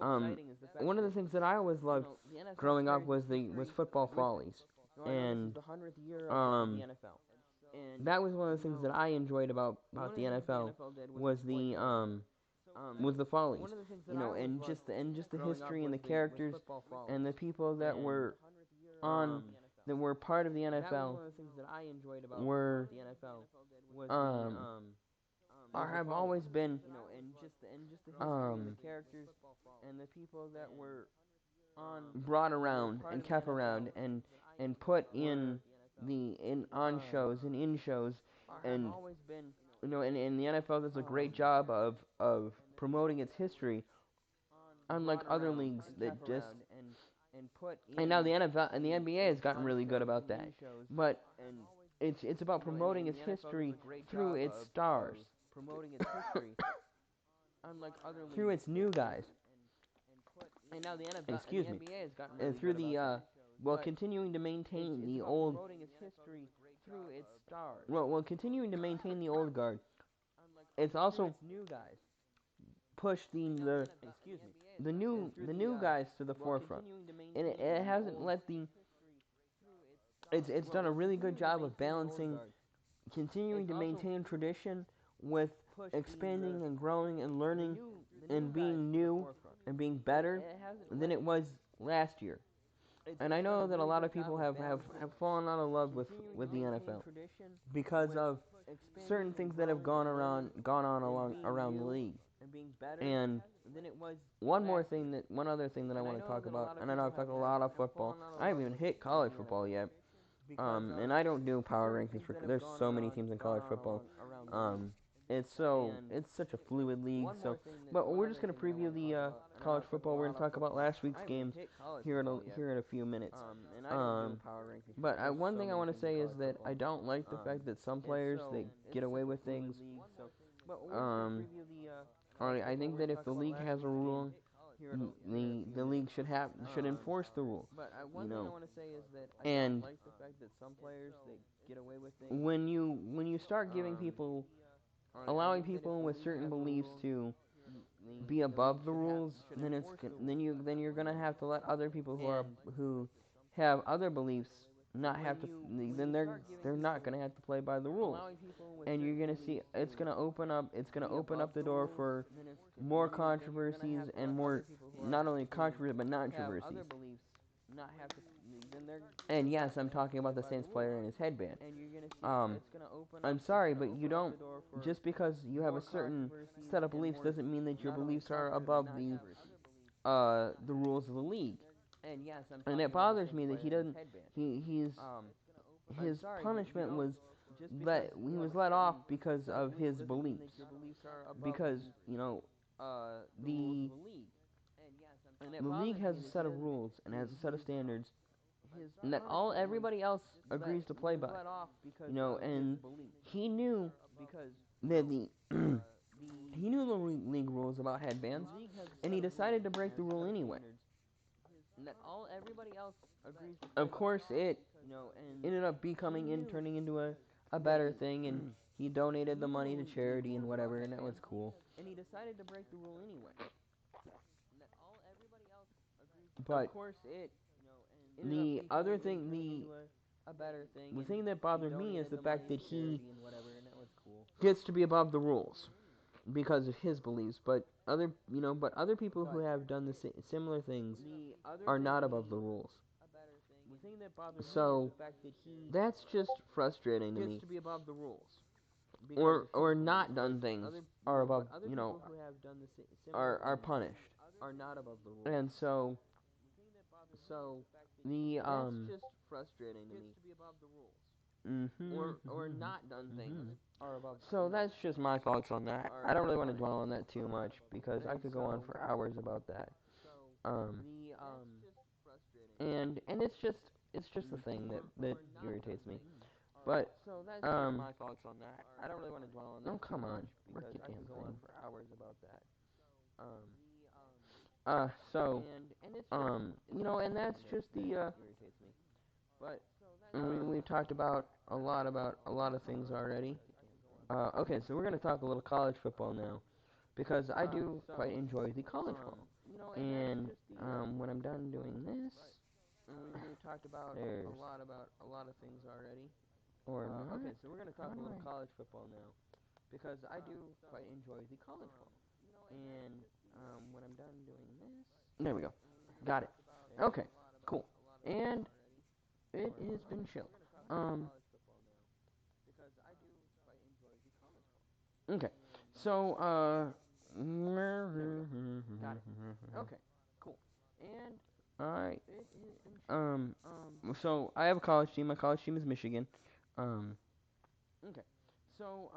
Um, One of the things that I always loved growing up was football follies, and that was one of the things that I enjoyed about the NFL was the follies, and just the history and the characters and the people on that were part of the NFL were um have always been brought around and kept around and put in the in on shows and in shows and and the NFL does a great job of promoting its history, unlike other leagues that just and now the NFL and the NBA has gotten really good about that, but it's about promoting its history through its stars, through its new guys. Excuse me, and through the continuing to maintain the old while continuing to maintain the old guard. It's also pushed the new guys to the forefront, and it hasn't let the it's done a really good job of balancing continuing to maintain tradition with expanding and growing and learning and being new and being better than it was last year. And I know that a lot of people have fallen out of love with the NFL because of certain things that have gone on around the league. And one other thing that I want to talk about, and I know I've talked a lot of football. I haven't even hit college football yet. And I don't do power rankings for. There's so many teams in college football. Um, it's such a fluid league. But we're just gonna preview the college football. We're gonna talk about last week's games here in a few minutes. But one thing I want to say is that I don't like the fact that some players they get away with things. I think that if the league has a rule, the league should enforce the rule. And when you start giving people allowing people with certain beliefs to be above the rules, then you're gonna have to let other people who have other beliefs not have to. Then they're not gonna have to play by the rules, and you're gonna see it's gonna open up the door for more controversies and more not only controversy but controversies. And yes, I'm talking about the Saints player and his headband. I'm sorry, but you don't. Just because you have a certain set of beliefs doesn't mean that your beliefs are above the rules of the league. And it bothers me that he doesn't. His punishment was that he was let off because of his beliefs. Because the the league has a set of rules and has a set of standards and that all everybody else agrees to play by. And he knew that the he knew the league rules about headbands, and he decided to break the rule anyway. Of course, it ended up turning into a better thing, and he donated the money to charity and whatever, and that was cool. But the other thing, the thing that bothered me is the fact that he gets to be above the rules because of his beliefs, but other people who have done similar things are not above the rules. So that's just frustrating to me. Or not done things are above, are punished. And so the So that's just my thoughts on that. I don't really want to dwell on that too much because I could go on for hours about that. Um and it's just the thing that irritates me. But my thoughts on that. I don't really want to dwell on that. Oh, come on, work your damn thing. For hours about that. Um, so and that's just the irritates me. But we talked about a lot of things already. Okay, so we're gonna talk a little college football now because I do quite enjoy the college football. And when I'm done doing this, we talked about a lot of things already. Or not? Okay, so we're gonna talk a little college football now because I do quite enjoy the college football. And when I'm done doing this, there we go. Got it. Okay, cool. And it has been chill. Okay. So got it. Okay, cool. And alright. So I have a college team. My college team is Michigan. Um okay. So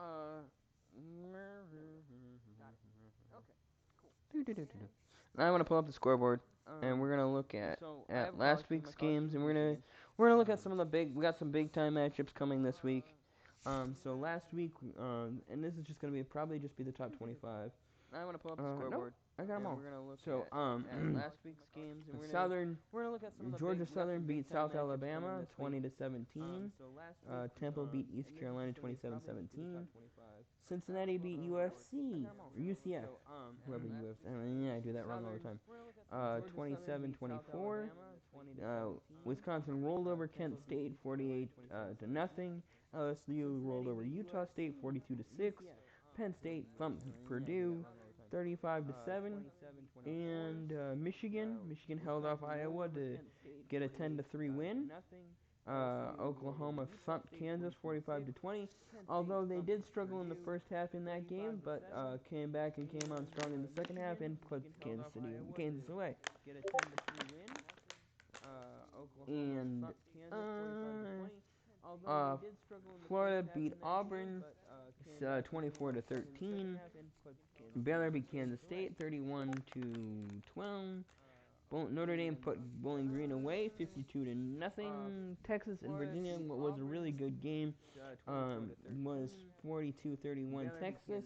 now I want to pull up the scoreboard, and we're gonna look at last week's games, and we're gonna look at some of the big. We got some big time matchups coming this week. So last week, and this is just gonna be probably just be the top 25. I want to pull up the scoreboard. No, I got them all. We're gonna look at last week's games, and we're gonna look at some of the Georgia Southern beat South Alabama 20-17. Temple beat East Carolina 27-17. Cincinnati beat UFC or UCF, whoever UFC. Yeah, I do that wrong all the time. 27-24. Wisconsin rolled over Kent State 48 to nothing. LSU rolled over Utah State 42 to 6. Penn State thumped Purdue 35 to 7. And Michigan held off Iowa to get a 10 to 3 win. Oklahoma thumped Kansas 45 to 20. Although they did struggle in the first half in that game, but came back and came on strong in the second half and put Kansas away. And Florida beat Auburn 24 to 13. Baylor beat Kansas State 31 to 12. Notre Dame put Bowling Green away 52 to nothing. Texas and Virginia, what was a really good game, was 42-31 Texas.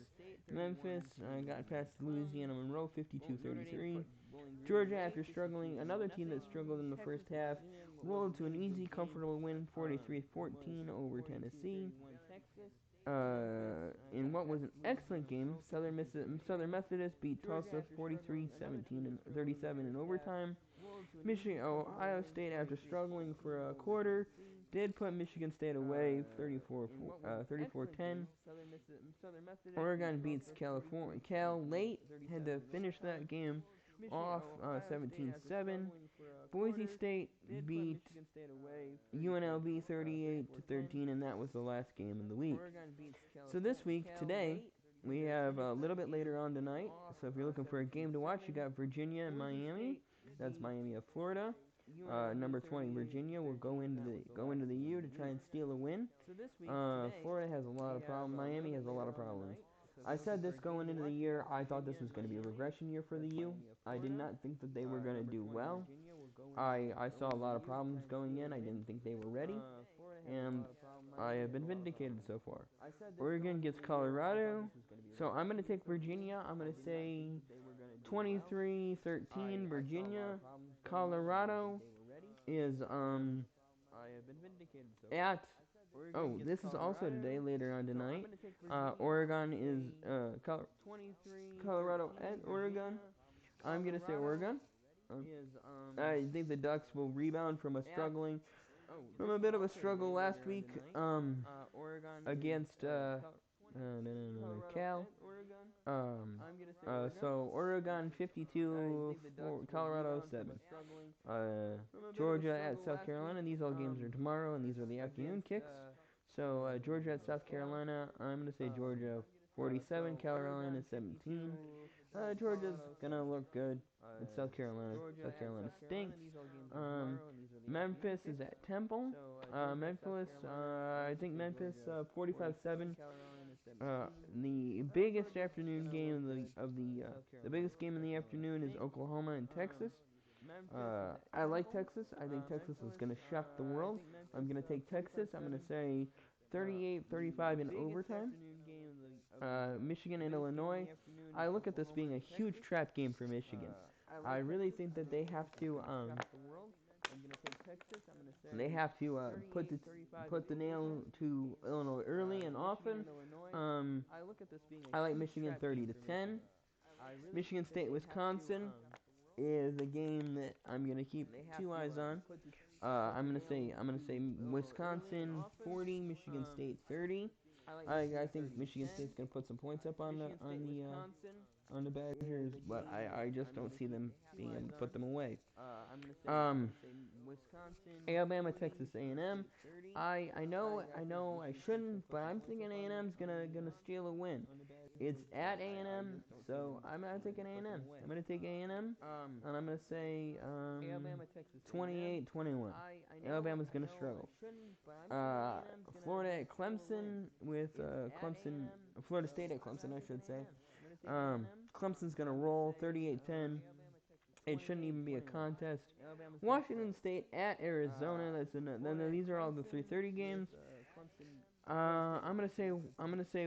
Memphis got past Louisiana Monroe 52-33. Georgia, after struggling, another team that struggled in the first half, rolled to an easy, comfortable win 43-14 over Tennessee. In what was an excellent game, Southern Methodist beat Tulsa 43-17 and 37 in overtime. Ohio State, after struggling for a quarter, did put Michigan State away 34-10. Oregon beats Cal late, had to finish that game off 17-7. Boise State beat UNLV 38-13, and that was the last game of the week. So this week, today, we have a little bit later on tonight. So if you're looking for a game to watch, you got Virginia and Miami. That's Miami of Florida. Number 20 Virginia will go into the U to try and steal a win. Florida has a lot of problems. Miami has a lot of problems. I said this going into the year. I thought this was going to be a regression year for the U. I did not think that they were going to do well. I saw a lot of problems going in. I didn't think they were ready, and I have been vindicated so far. Oregon gets Colorado, so I'm going to take Virginia. I'm going to say 23-13 Virginia. Colorado is at this is also today, later on tonight. Oregon is Colorado at Oregon. I'm gonna say Oregon. I think the Ducks will rebound from a bit of a struggle last week against Cal. So Oregon 52, Colorado 7. Georgia at South Carolina. These all games are tomorrow, and these are the afternoon kicks. So Georgia at South Carolina. I'm gonna say Georgia 47, Carolina 17. Georgia's gonna look good at South Carolina. South Carolina stinks. Memphis is at Temple. I think Memphis 45-7. The biggest afternoon game the biggest game in the afternoon is Oklahoma and Texas. I like Texas. I think Texas is going to shock the world. I'm going to take Texas. I'm going to say 38-35 in overtime. Michigan and Illinois. I look at this being a huge trap game for Michigan. I really think that they have to put the nail to Illinois early and often. I like Michigan 30-10. Michigan State Wisconsin is a game that I'm gonna keep two eyes on. I'm gonna say Wisconsin 40, Michigan State 30. I think Michigan State's gonna put some points up on the Badgers, but I just don't see them being able to put them away. Um, Alabama, Texas A&M. I know I shouldn't, but I'm thinking A&M's gonna steal a win. It's at A&M, so I'm not taking A&M. I'm gonna take A&M, and I'm gonna say 28-21. Alabama's gonna struggle. Florida at Clemson with Florida State at Clemson, I should say. Clemson's gonna roll 38-10. It shouldn't even be a contest. Washington State at Arizona. These are all the 3:30 games. I'm gonna say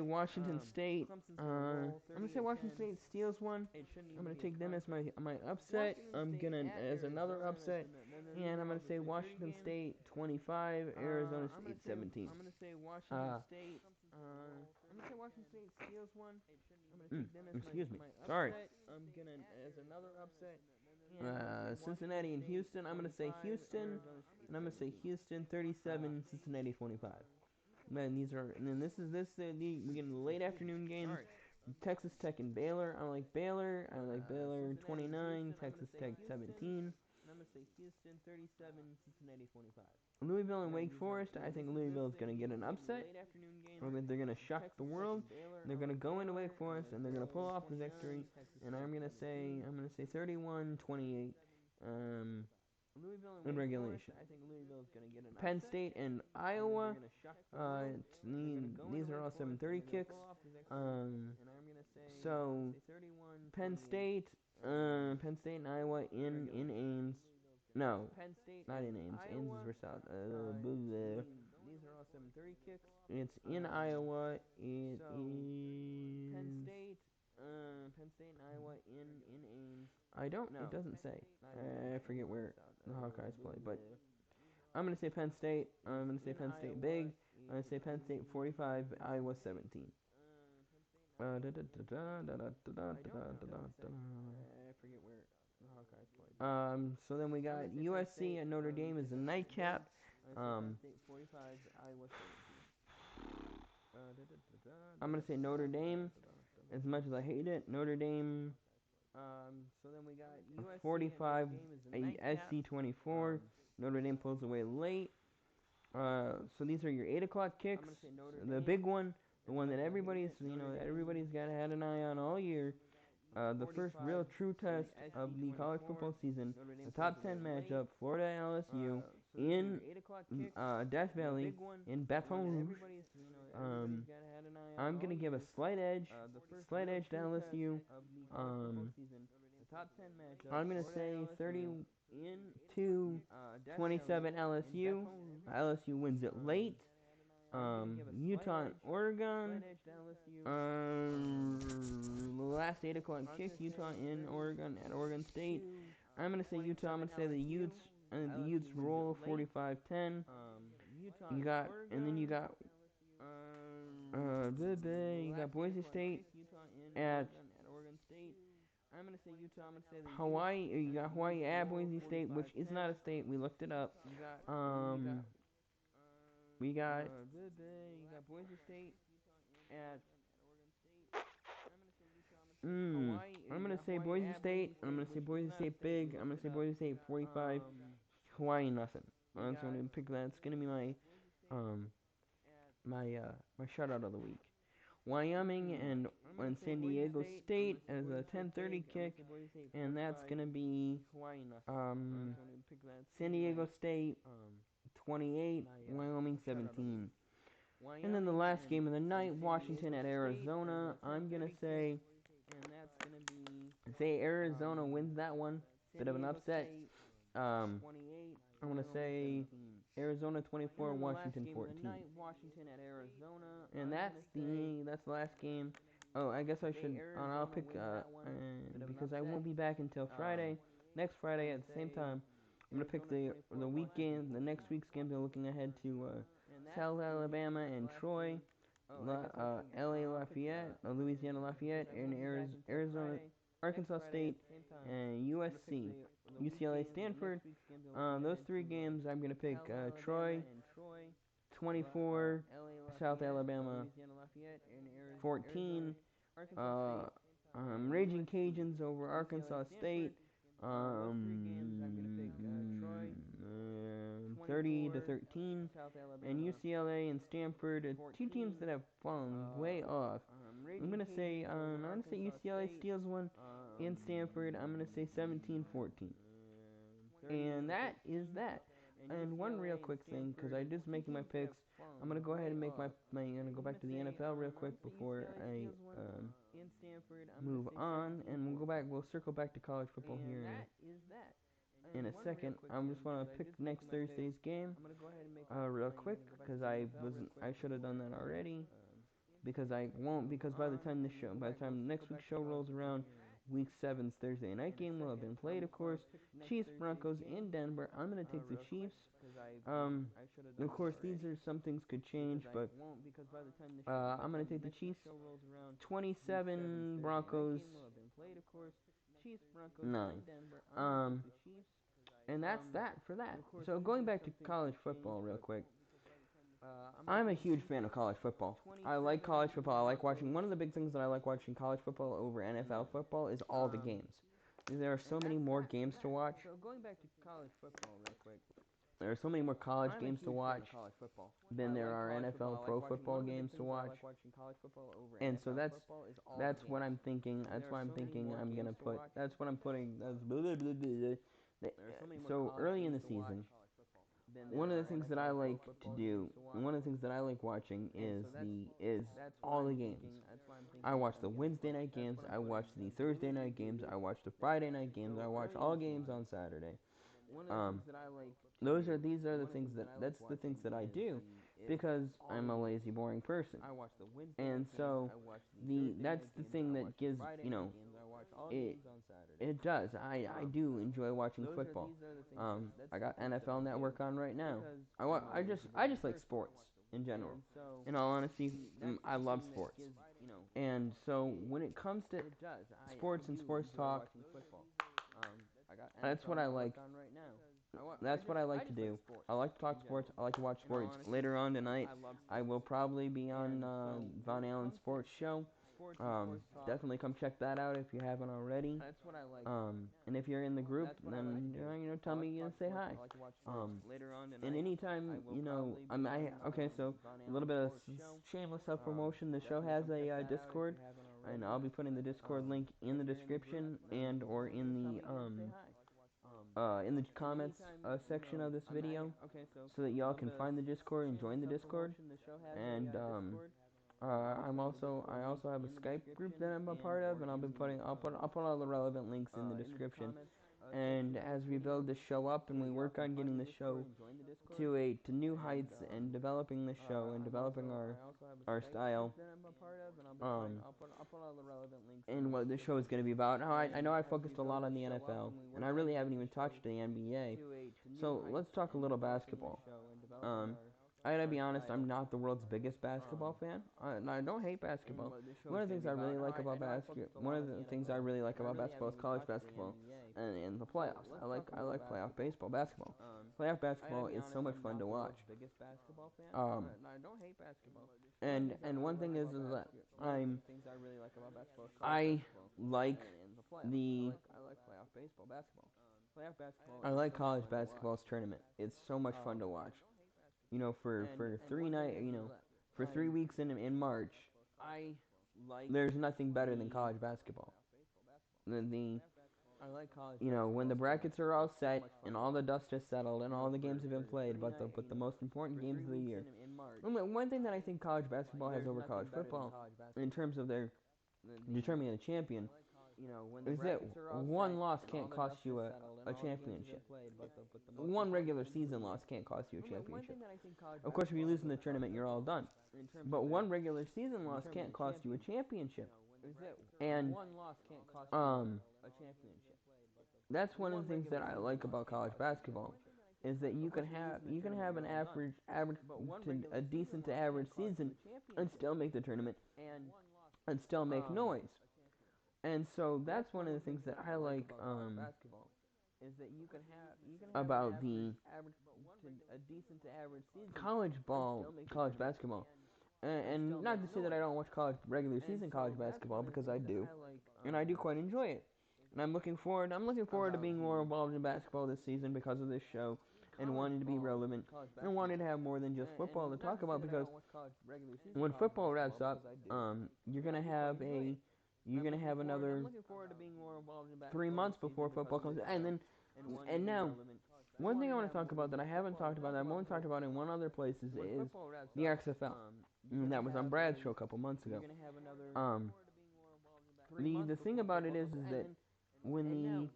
Washington State. I'm gonna say Washington State steals one. I'm gonna take them as my upset. I'm gonna as another upset, and I'm gonna say Washington State 25, Arizona State 17. Excuse me. Sorry. Cincinnati and Houston. I'm gonna say Houston, and I'm gonna say Houston 37, Cincinnati 25. We get into the late afternoon games. Texas Tech and Baylor. I like Baylor. 29, Texas Tech 17. Louisville and Wake Forest. I think Louisville is going to get an upset. They're going to shock the world. They're going to go into Wake Forest and they're going to pull off the victory. And I'm going to say 31-28 in regulation. Penn State and Iowa. These are all 7:30 kicks. So Penn State and Iowa in Ames. No, not in Ames. Ames is South. It's in Iowa. It is Penn State and Iowa in Ames. It doesn't say. I forget where the Hawkeyes play, but I'm gonna say Penn State. I'm gonna say Penn State big. I'm gonna say Penn State 45, Iowa 17. So then we got USC and Notre Dame as a nightcap. I'm gonna say Notre Dame. As much as I hate it, Notre Dame. So then we got USC 45, SC 24. Notre Dame pulls away late. So these are your 8 o'clock kicks. The big one, the one that everybody's got had an eye on all year. The first real true test of the college football season, the top 10 matchup, Florida and LSU in Death Valley in Baton Rouge. I'm gonna give a slight edge to LSU. I'm gonna say 32-27 LSU. LSU wins it late. Utah and Oregon. The last 8 o'clock kick, Utah in Oregon at Oregon State. I'm gonna say Utah. I'm gonna say the Utes roll 45-10. You got Boise State at Hawaii. You got Hawaii at Boise State, which is not a state. We looked it up. We got Boise State at. I'm gonna say Boise State. I'm gonna say Boise State big. I'm gonna say Boise State 45. Hawaii nothing. I'm gonna pick that. It's gonna be my shutout of the week. Wyoming and San Diego State as a 10:30 kick, and that's gonna be San Diego State 28, Wyoming 17. And then the last game of the night, Washington at Arizona. I'm gonna say Arizona wins that one bit of an upset. I want to say Arizona 24, Washington 14. And that's the last game. Oh, I guess I should. I'll pick because I won't be back until Friday. Next Friday at the same time. I'm gonna pick the week game, the next week's games. I'm looking ahead to South Alabama and Troy, L.A. Lafayette, Louisiana Lafayette, and Arizona, Arkansas State, and USC, UCLA, Stanford. Those three games, I'm gonna pick Troy 24, South Alabama 14, uh, Raging Cajuns over Arkansas State, 30-13, and UCLA and Stanford, two teams that have fallen way off. I'm gonna say UCLA steals one in Stanford. I'm gonna say 17-14. And that is that. And one real quick thing, because I just making my picks, I'm gonna go ahead and make I'm gonna go back to the NFL real quick before I move on, and we'll circle back to college football here in a second. I just want to pick next Thursday's game real quick, because I should have done that already, because I won't, because by the time next week's show rolls around, Week 7's Thursday night game will have been played, of course. Chiefs, Broncos in Denver. I'm going to take the Chiefs. Of course, some things could change, but I'm going to take the Chiefs. 27, Broncos 9. And that's that for that. So going back to college football real quick. I'm a huge fan of college football. I like college football. I like watching. One of the big things that I like watching college football over NFL football is all the games. There are so many more games to watch. There are so many more college games to watch than there are NFL pro football games to watch. And so that's what I'm thinking. That's why I'm thinking I'm gonna put. That's what I'm putting. So early in the season, one of the things that I like to do, one of the things that I like watching is all the games. I watch the Wednesday night games, I watch the Thursday night games, I watch the Friday night games, I watch all games on Saturday. These are the things that's the things that I do because I'm a lazy, boring person. And so that's the thing that gives it it does. I do enjoy watching football. I got NFL Network on right now. I just like sports in general. In all honesty, I love sports. And so when it comes to sports and sports talk, that's what I like. That's what I like to do. I like to talk sports. I like to watch sports. Later on tonight, I will probably be on Von Allen's sports show. Definitely come check that out if you haven't already. And if you're in the group, then tell me and say hi. And anytime okay. So a little bit of shameless self promotion. The show has a Discord, and I'll be putting the Discord link in the description and or in the comments section of this video, so that y'all can find the Discord and join the Discord. And I also have a Skype group that I'm a part of, and I'll put all the relevant links in the description. And as we build this show up and we work on getting the show to new heights and developing the show and developing our style, and what this show is going to be about. Now, I know I focused a lot on the NFL, and I really haven't even touched the NBA. So let's talk a little basketball. I gotta be honest, I'm not the world's biggest basketball fan. I don't hate basketball. One of the things I really like about basketball is college basketball and the playoffs. I like playoff basketball. Playoff basketball is so much fun to watch. And one thing is that I like the I like college basketball's tournament. It's so much fun to watch. For 3 weeks in March, there's nothing better than college basketball. When the brackets are all set and all the dust has settled and all the games have been played, but the most important games of the year. One thing that I think college basketball has over college football, in terms of their determining the champion, is that one loss can't cost you a championship. One regular season loss can't cost you a championship. Of course, if you lose in the tournament, you're all done. But one regular season loss can't cost you a championship. And that's one of the things that I like about college basketball is that you can have an average to a decent to average season and still make the tournament and still make noise. And so that's one of the things that I like about the college basketball. And not to say that I don't watch regular season college basketball because I do, and I do quite enjoy it. And I'm looking forward. I'm looking forward to being more involved in basketball this season because of this show, and wanting to be relevant, and wanting to have more than just football to talk about. Because when football wraps up, you're gonna have another 3 months before football comes, and now one thing I want to talk about that I haven't talked about, that I've only talked about in one other place is the XFL. And that was on Brad's show a couple months ago. The thing about it is that when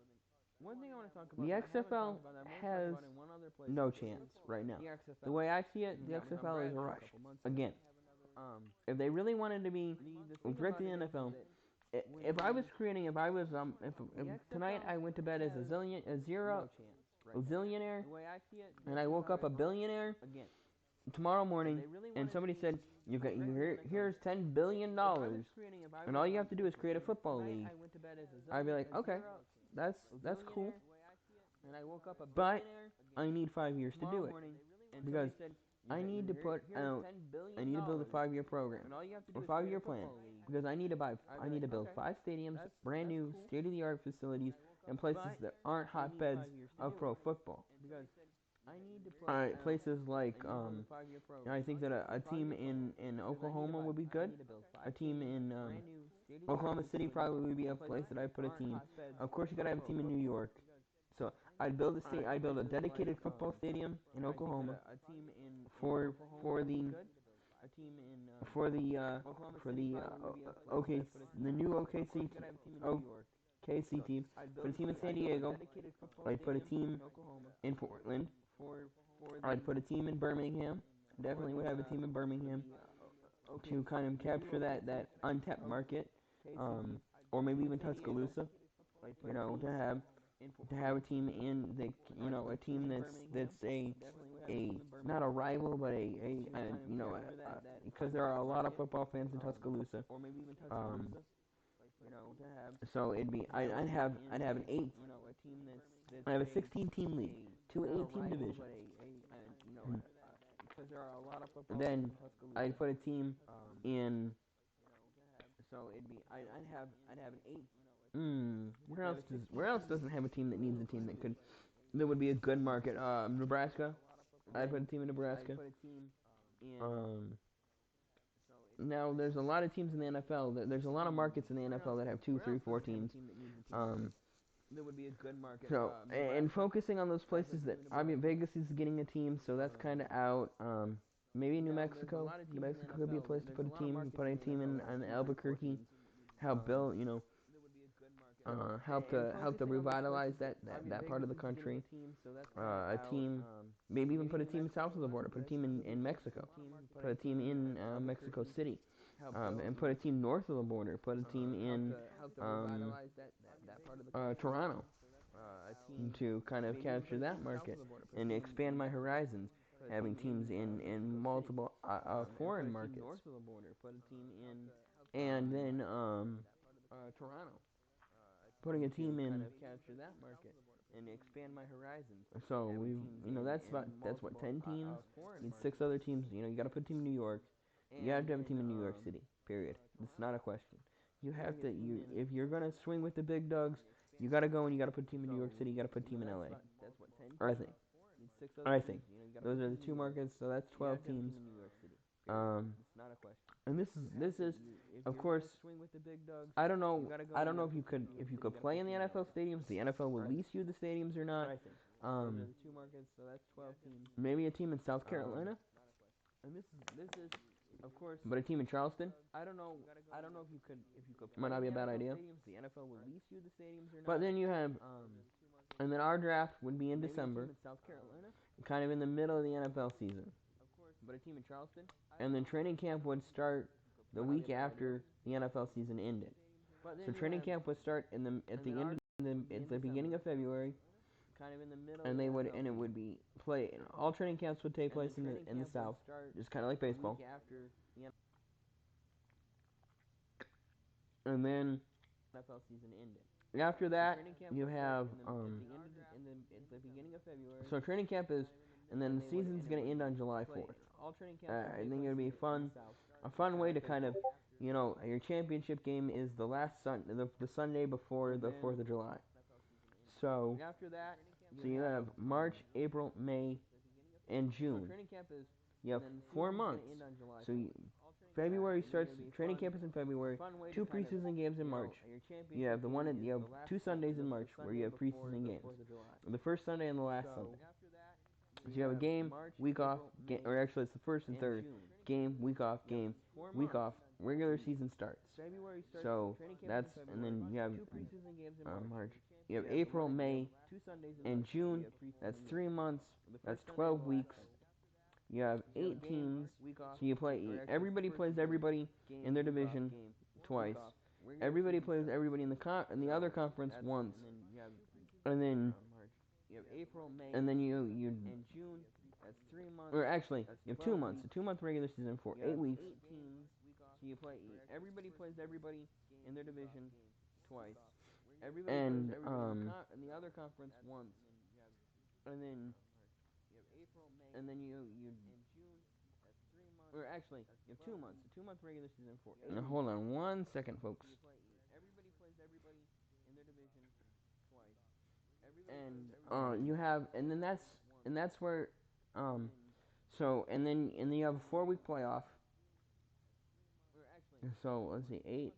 the XFL has no chance right now. The way I see it, the XFL is rushed. Again, if they really wanted to be direct to the NFL, if I was creating, if tonight I went to bed as a zillionaire, and I woke up a billionaire tomorrow morning, and somebody said, here's $10 billion, and all you have to do is create a football league, I'd be like, okay, that's cool, but I need 5 years to do it, because I need to build a 5-year program, a 5-year plan, because I need to build 5 stadiums, brand new, state-of-the-art facilities, and places that aren't hotbeds of pro football. Places like, I think that a team in Oklahoma would be good. A team in Oklahoma City probably would be a place that I'd put a team. Of course, you gotta have a team in New York. So I'd build a dedicated football stadium in Oklahoma for the new OKC team. Put a team in San Diego. I'd put a team in Portland. I'd put a team in Birmingham. Definitely would have a team in Birmingham to kind of capture that untapped market, or maybe even Tuscaloosa. To have a team in a team that's a not a rival, but because there are a lot of football fans in Tuscaloosa. So I'd have a 16-team league, 2 8-team divisions. Then I'd put a team in. Where else doesn't have a team that needs a team that would be a good market? Nebraska. I'd put a team in Nebraska. Now there's a lot of teams in the NFL. There's a lot of markets in the NFL that have 2, 3, 4 teams. So and focusing on those places that Vegas is getting a team, so that's kind of out. Maybe New Mexico. New Mexico could be a place to put a team. Put a team in Albuquerque. Help build, help to revitalize that part of the country. A team, maybe even put a team south of the border. Put a team in Mexico. Put a team in Mexico City, and put a team north of the border. Put a team in Toronto, to kind of capture that market and expand my horizons. Having teams in multiple foreign markets, and then Toronto, putting a team in. So that's what 10 teams. You need 6 other teams. You got to put a team in New York. You have to have a team in New York City. Period. It's not a question. You have to. If you're gonna swing with the big dogs, you got to go and you got to put a team in New York City. You got to put a team in LA. I think those are the 2 markets. So that's 12 teams. And this is, of course, I don't know if you could play in the NFL stadiums. The NFL will lease you the stadiums or not. Maybe a team in South Carolina. But a team in Charleston, I don't know if you could might not be a bad idea. The NFL will lease you the stadiums or not. But then you have and then our draft would be in December, kind of in the middle of the NFL season. But a team in Charleston, and then training camp would start the week after the NFL season ended. So training camp would start at the end at the beginning of February, and it would be play. All training camps would take place in the South, just kind of like baseball. And then after that, you have so training camp is, and then the season's gonna end on July 4th. I think it'll be a fun way to kind of, your championship game is the last the Sunday before the 4th of July. So you have March, April, May, and June. You have 4 months. So February starts, training camp is in February, 2 preseason games in March. You have you have 2 Sundays in March where you have preseason games. The first Sunday and the last Sunday. So you have a game, week off, or actually it's the first and third. Game, week off, regular season starts. So that's, and then you have March. You have April, May, and June. That's 3 months. That's 12 weeks. You have 8 teams, so everybody plays everybody in their division twice. Everybody plays everybody in the other conference once. And then you or actually, you have 2 months. A 2-month regular season for 8 weeks. So everybody plays everybody in their division twice. And the other conference once. And then you or actually, you have 2 months. A 2-month regular season for 8 weeks. Hold on 1 second, folks. Everybody plays everybody in their division twice. And you have, and that's where, and then you have a 4-week playoff. So let's see, 8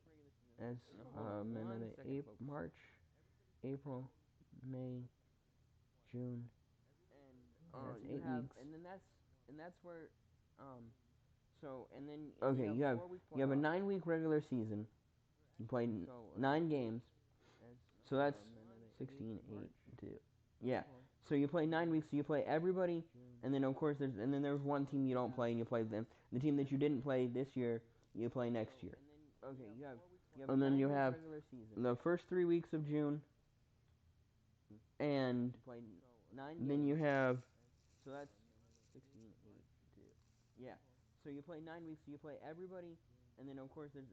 as and then March, April, May, June. That's 8 weeks. And that's where, okay, you have a 9-week regular season. You play 9 games. So that's 16, 8, 2. Yeah. So you play 9 weeks. So you play everybody, and then of course there's one team you don't play, and you play them. The team that you didn't play this year, you play next year. Okay. And then you have the first 3 weeks of June, and then you have. So that's 16, 8, 2. Yeah. So you play 9 weeks. So you play everybody, and then of course there's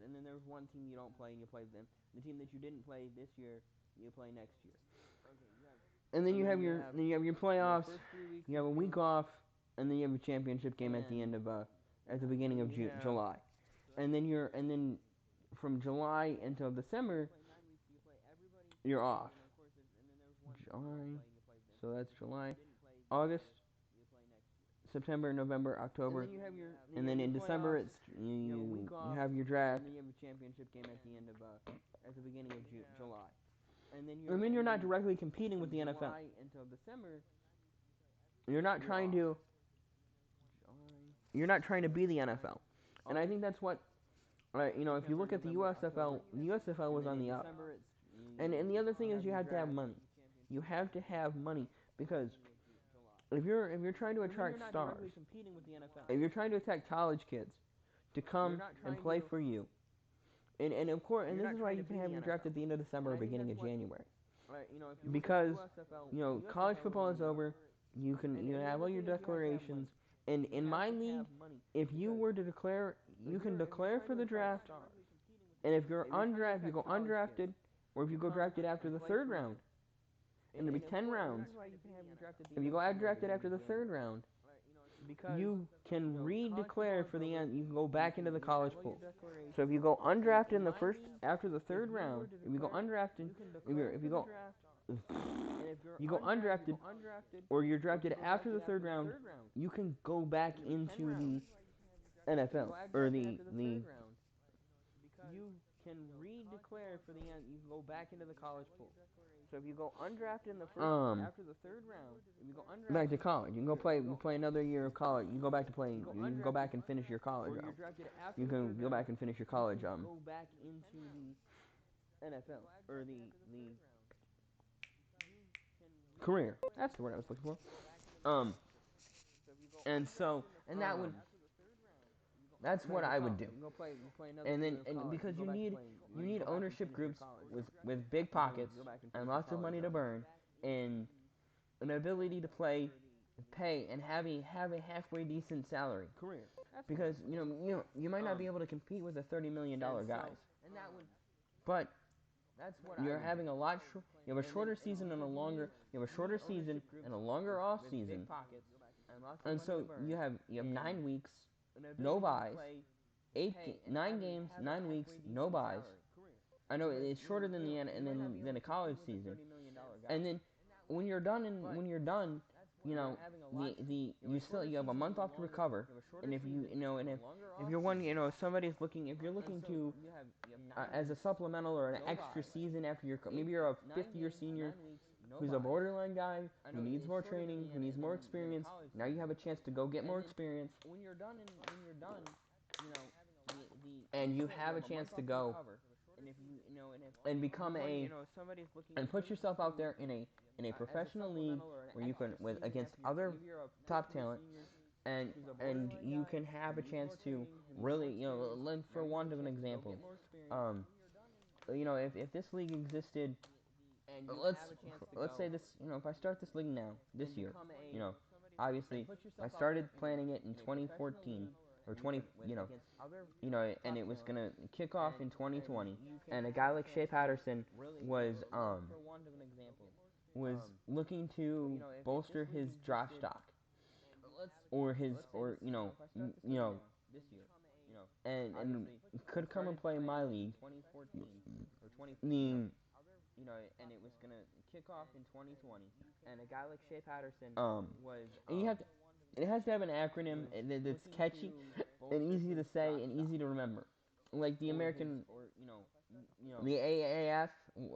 one team you don't play, and you play them. The team that you didn't play this year, you play next year. And then you have your playoffs. You have a week off, and then you have a championship game at the beginning of July. And then from July until December, you're off. July. So that's July, August, September, November, October, and then in December it's you have your draft. And then you have a championship game at the beginning of July. And then you're not directly competing with the NFL. You're not trying to be the NFL. And I think that's what if you look at the USFL, the USFL was on the up. And the other thing is you have to have money. You have to have money because if you're trying to attract stars, if you're trying to attract college kids to come and play for you, and of course, and this is why you can have your draft at the end of December or beginning of January, because college football is over. You have all your declarations, and in my league, if you were to declare, you can declare for the draft, and if you're undrafted, you go undrafted, or if you go drafted after the 3rd round. And there'll be 10 rounds. If you go drafted after the 3rd round, you can redeclare for the end. You can go back into the college pool. So if you go undrafted in the after the 3rd round, if you go undrafted, you go undrafted, or you're drafted after the 3rd round, you can go back into the NFL or the you can re-declare for the you can go back into the college pool. So if you go undrafted in the first after the third round, if you go undrafted back to college, you can go play another year of college. You can go back to playing. You can go back and finish your college. You can go back and finish your college. Go back into the NFL or the career. That's the word I was looking for. And so that would that's what I would do. And then because you need ownership groups with big pockets and lots of money to burn and an ability to pay and have a halfway decent salary. Because you might not be able to compete with the $30 million guys. But you're having you have a shorter season and a longer off season. And so you have 9 weeks, no buys, 9 games, 9 weeks, no buys. I know it's shorter than than a college season. And then when you're done, you have a month off to recover. And if you're if somebody's looking, if you're looking to as a supplemental or an extra season after maybe you're a 5th-year senior who's a borderline guy who needs more training, who needs more experience. Now you have a chance to go get more experience. And you have a chance to go and become and put yourself out there in a professional league where you can against other top talent and you can have a chance to really for want of an example, if this league existed, let's say this, if I start this league now this year, obviously I started planning it in 2014 or 20, and it was gonna kick off in 2020, and a guy like Shea Patterson was looking to bolster his draft stock or his or and could come and play in my league. The and it was gonna kick off in 2020, and a guy like Shea Patterson and it has to have an acronym that's catchy and easy to say and easy to remember, like the American, the AAF.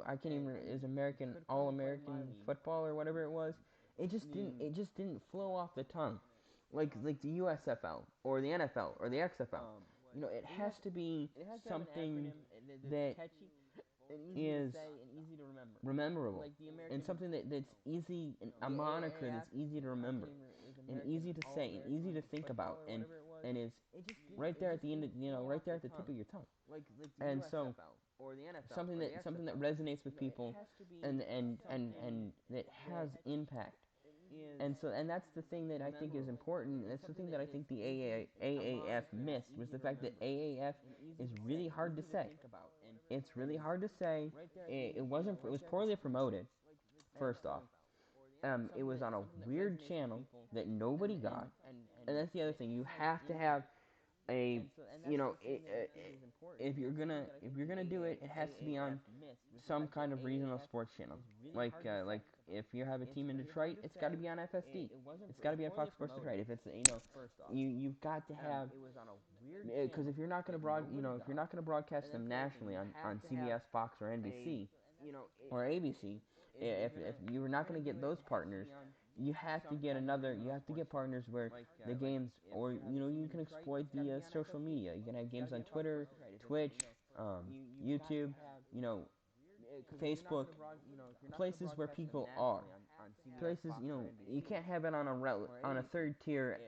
I can't even is American All American Football or whatever it was. It just didn't flow off the tongue, like the USFL or the NFL or the XFL. It has to be something that is rememberable and something that's easy, a moniker that's easy to remember and easy to say and easy to think about and is right there at the end of, right there at the tip of your tongue. And so something that resonates with people and that has impact. And that's the thing that I think is important. That's the thing that I think the AAF missed, was the fact that AAF is really hard to say. It's really hard to say. It was poorly promoted. First off, it was on a weird channel that nobody got, and that's the other thing. You have to have a if you're gonna do it, it has to be on some kind of regional sports channel. Like if you have a team in Detroit, it's got to be on FSD. It's got to be on Fox Sports Detroit. If it's you've got to have, because if you're not gonna if you're not gonna broadcast them nationally on CBS, Fox, or NBC or ABC, if you're not gonna get those partners, you have to get partners where the games, or you can exploit the social media. You can have games on Twitter, Twitch, YouTube, Facebook, places where people are. Places, you can't have it on a third tier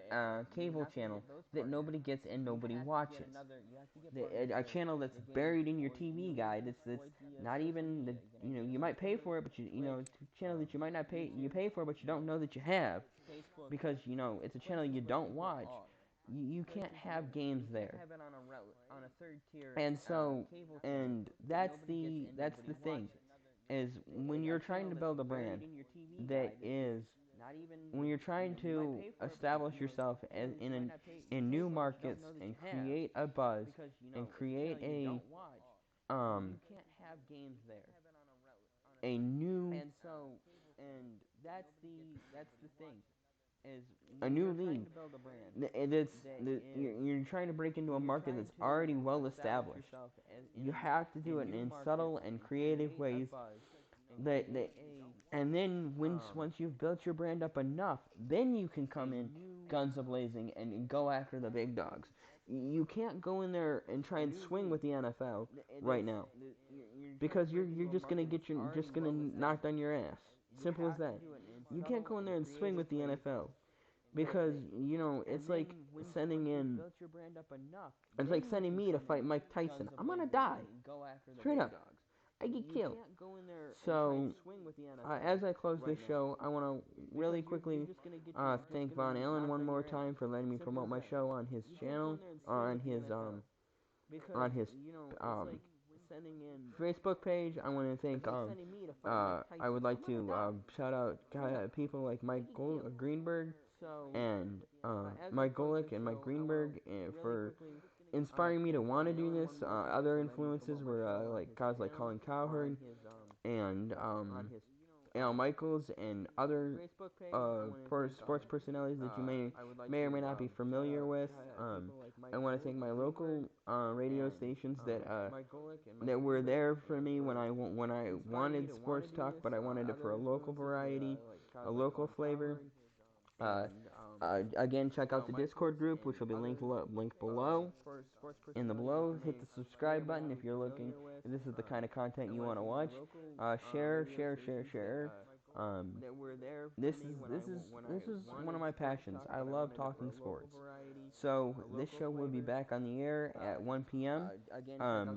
cable channel that nobody gets and nobody watches. A channel that's buried in your TV guide. That's not even the, you might pay for it, but a channel that you might not pay, you pay for, but you don't know that you have, because it's a channel you don't watch. You can't have games there. And so, and that's the thing, is when you're trying to build a brand that is, when you're trying to establish yourself as in new markets and create a buzz and create um a new, and that's the thing, a new league. You're trying to break into a market that's already well established. You have to do it in subtle and creative ways. And then once you've built your brand up enough, then you can come in guns a blazing and go after the big dogs. You can't go in there and try and swing with the NFL right now because you're just gonna knocked on your ass. Simple as that. You can't go in there and swing with the NFL because sending in it's like sending me to fight Mike Tyson. I'm gonna die straight up. I get killed. So, as I close this show, I want to really quickly thank Von Allen one more time for letting me promote my show on his channel, on his um, Facebook page. I want to thank I would like to shout out people like Greenberg and Mike Golick and Mike Greenberg for inspiring me to want to do this. Other influences were like guys like Colin Cowherd and Al Michaels and other sports personalities that you may or may not be familiar with. I want to thank my local radio stations that were there for me when I wanted sports talk, but I wanted it for a local variety, a local flavor. Uh, Again, check out the Discord group, which will be linked below. In the below, hit the subscribe button if you're looking. If this is the kind of content you want to watch. Share. Um, this is one of my passions. I love talking sports. So this show will be back on the air at 1 p.m.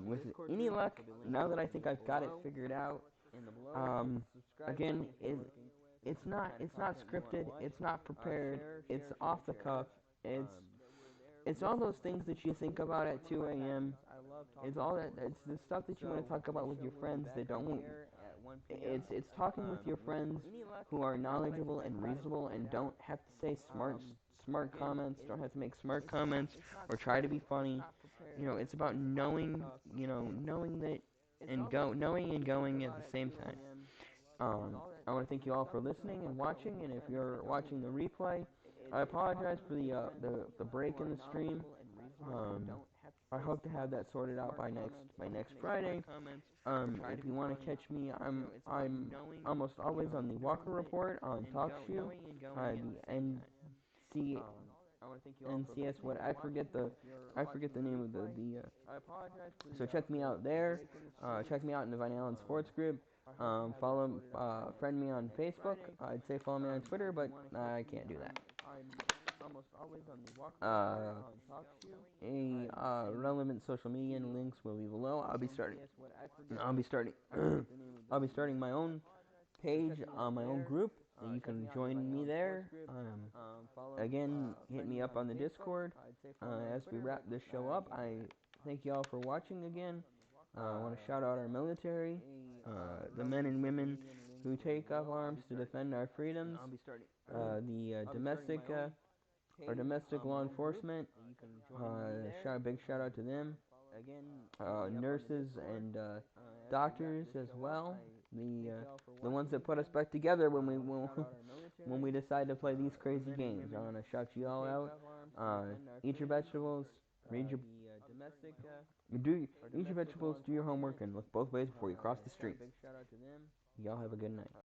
With any luck, now that I think I've got it figured out. Um, again, it's not scripted. It's not prepared. It's off the cuff. It's all those things that you think about at 2 a.m. It's all that. It's the stuff that you want to talk about with your friends that don't. It's talking with your friends who are knowledgeable and reasonable and don't have to say smart comments. Don't have to make smart comments or try to be funny. It's about knowing that knowing and going at the same time. I want to thank you all for listening and watching. And if you're watching the replay, I apologize for the break in the stream. Um, I hope to have that sorted out by next Friday. If you want to catch me, I'm almost always on the Walker Report on TalkShoe, the NCS. What I forget the name of so check me out there. Check me out in the Van Allen Sports Group. Friend me on Facebook. I'd say follow me on Twitter, but I can't do that. Relevant social media and links will be below. I'll be starting. I'll be starting my own page on my own group. And you can join me there. Again, hit me up on the Discord. As we wrap this show up, I thank you all for watching again. I want to shout out our military, the men and women who take up arms to defend our freedoms, the our domestic law enforcement. Big shout out to them. Nurses and doctors as well. The ones that put us back together when when we decide to play these crazy games. I want to shout you all out. Eat your vegetables. Read your eat your vegetables. Do your homework and look both ways before you cross the street. Y'all have a good night.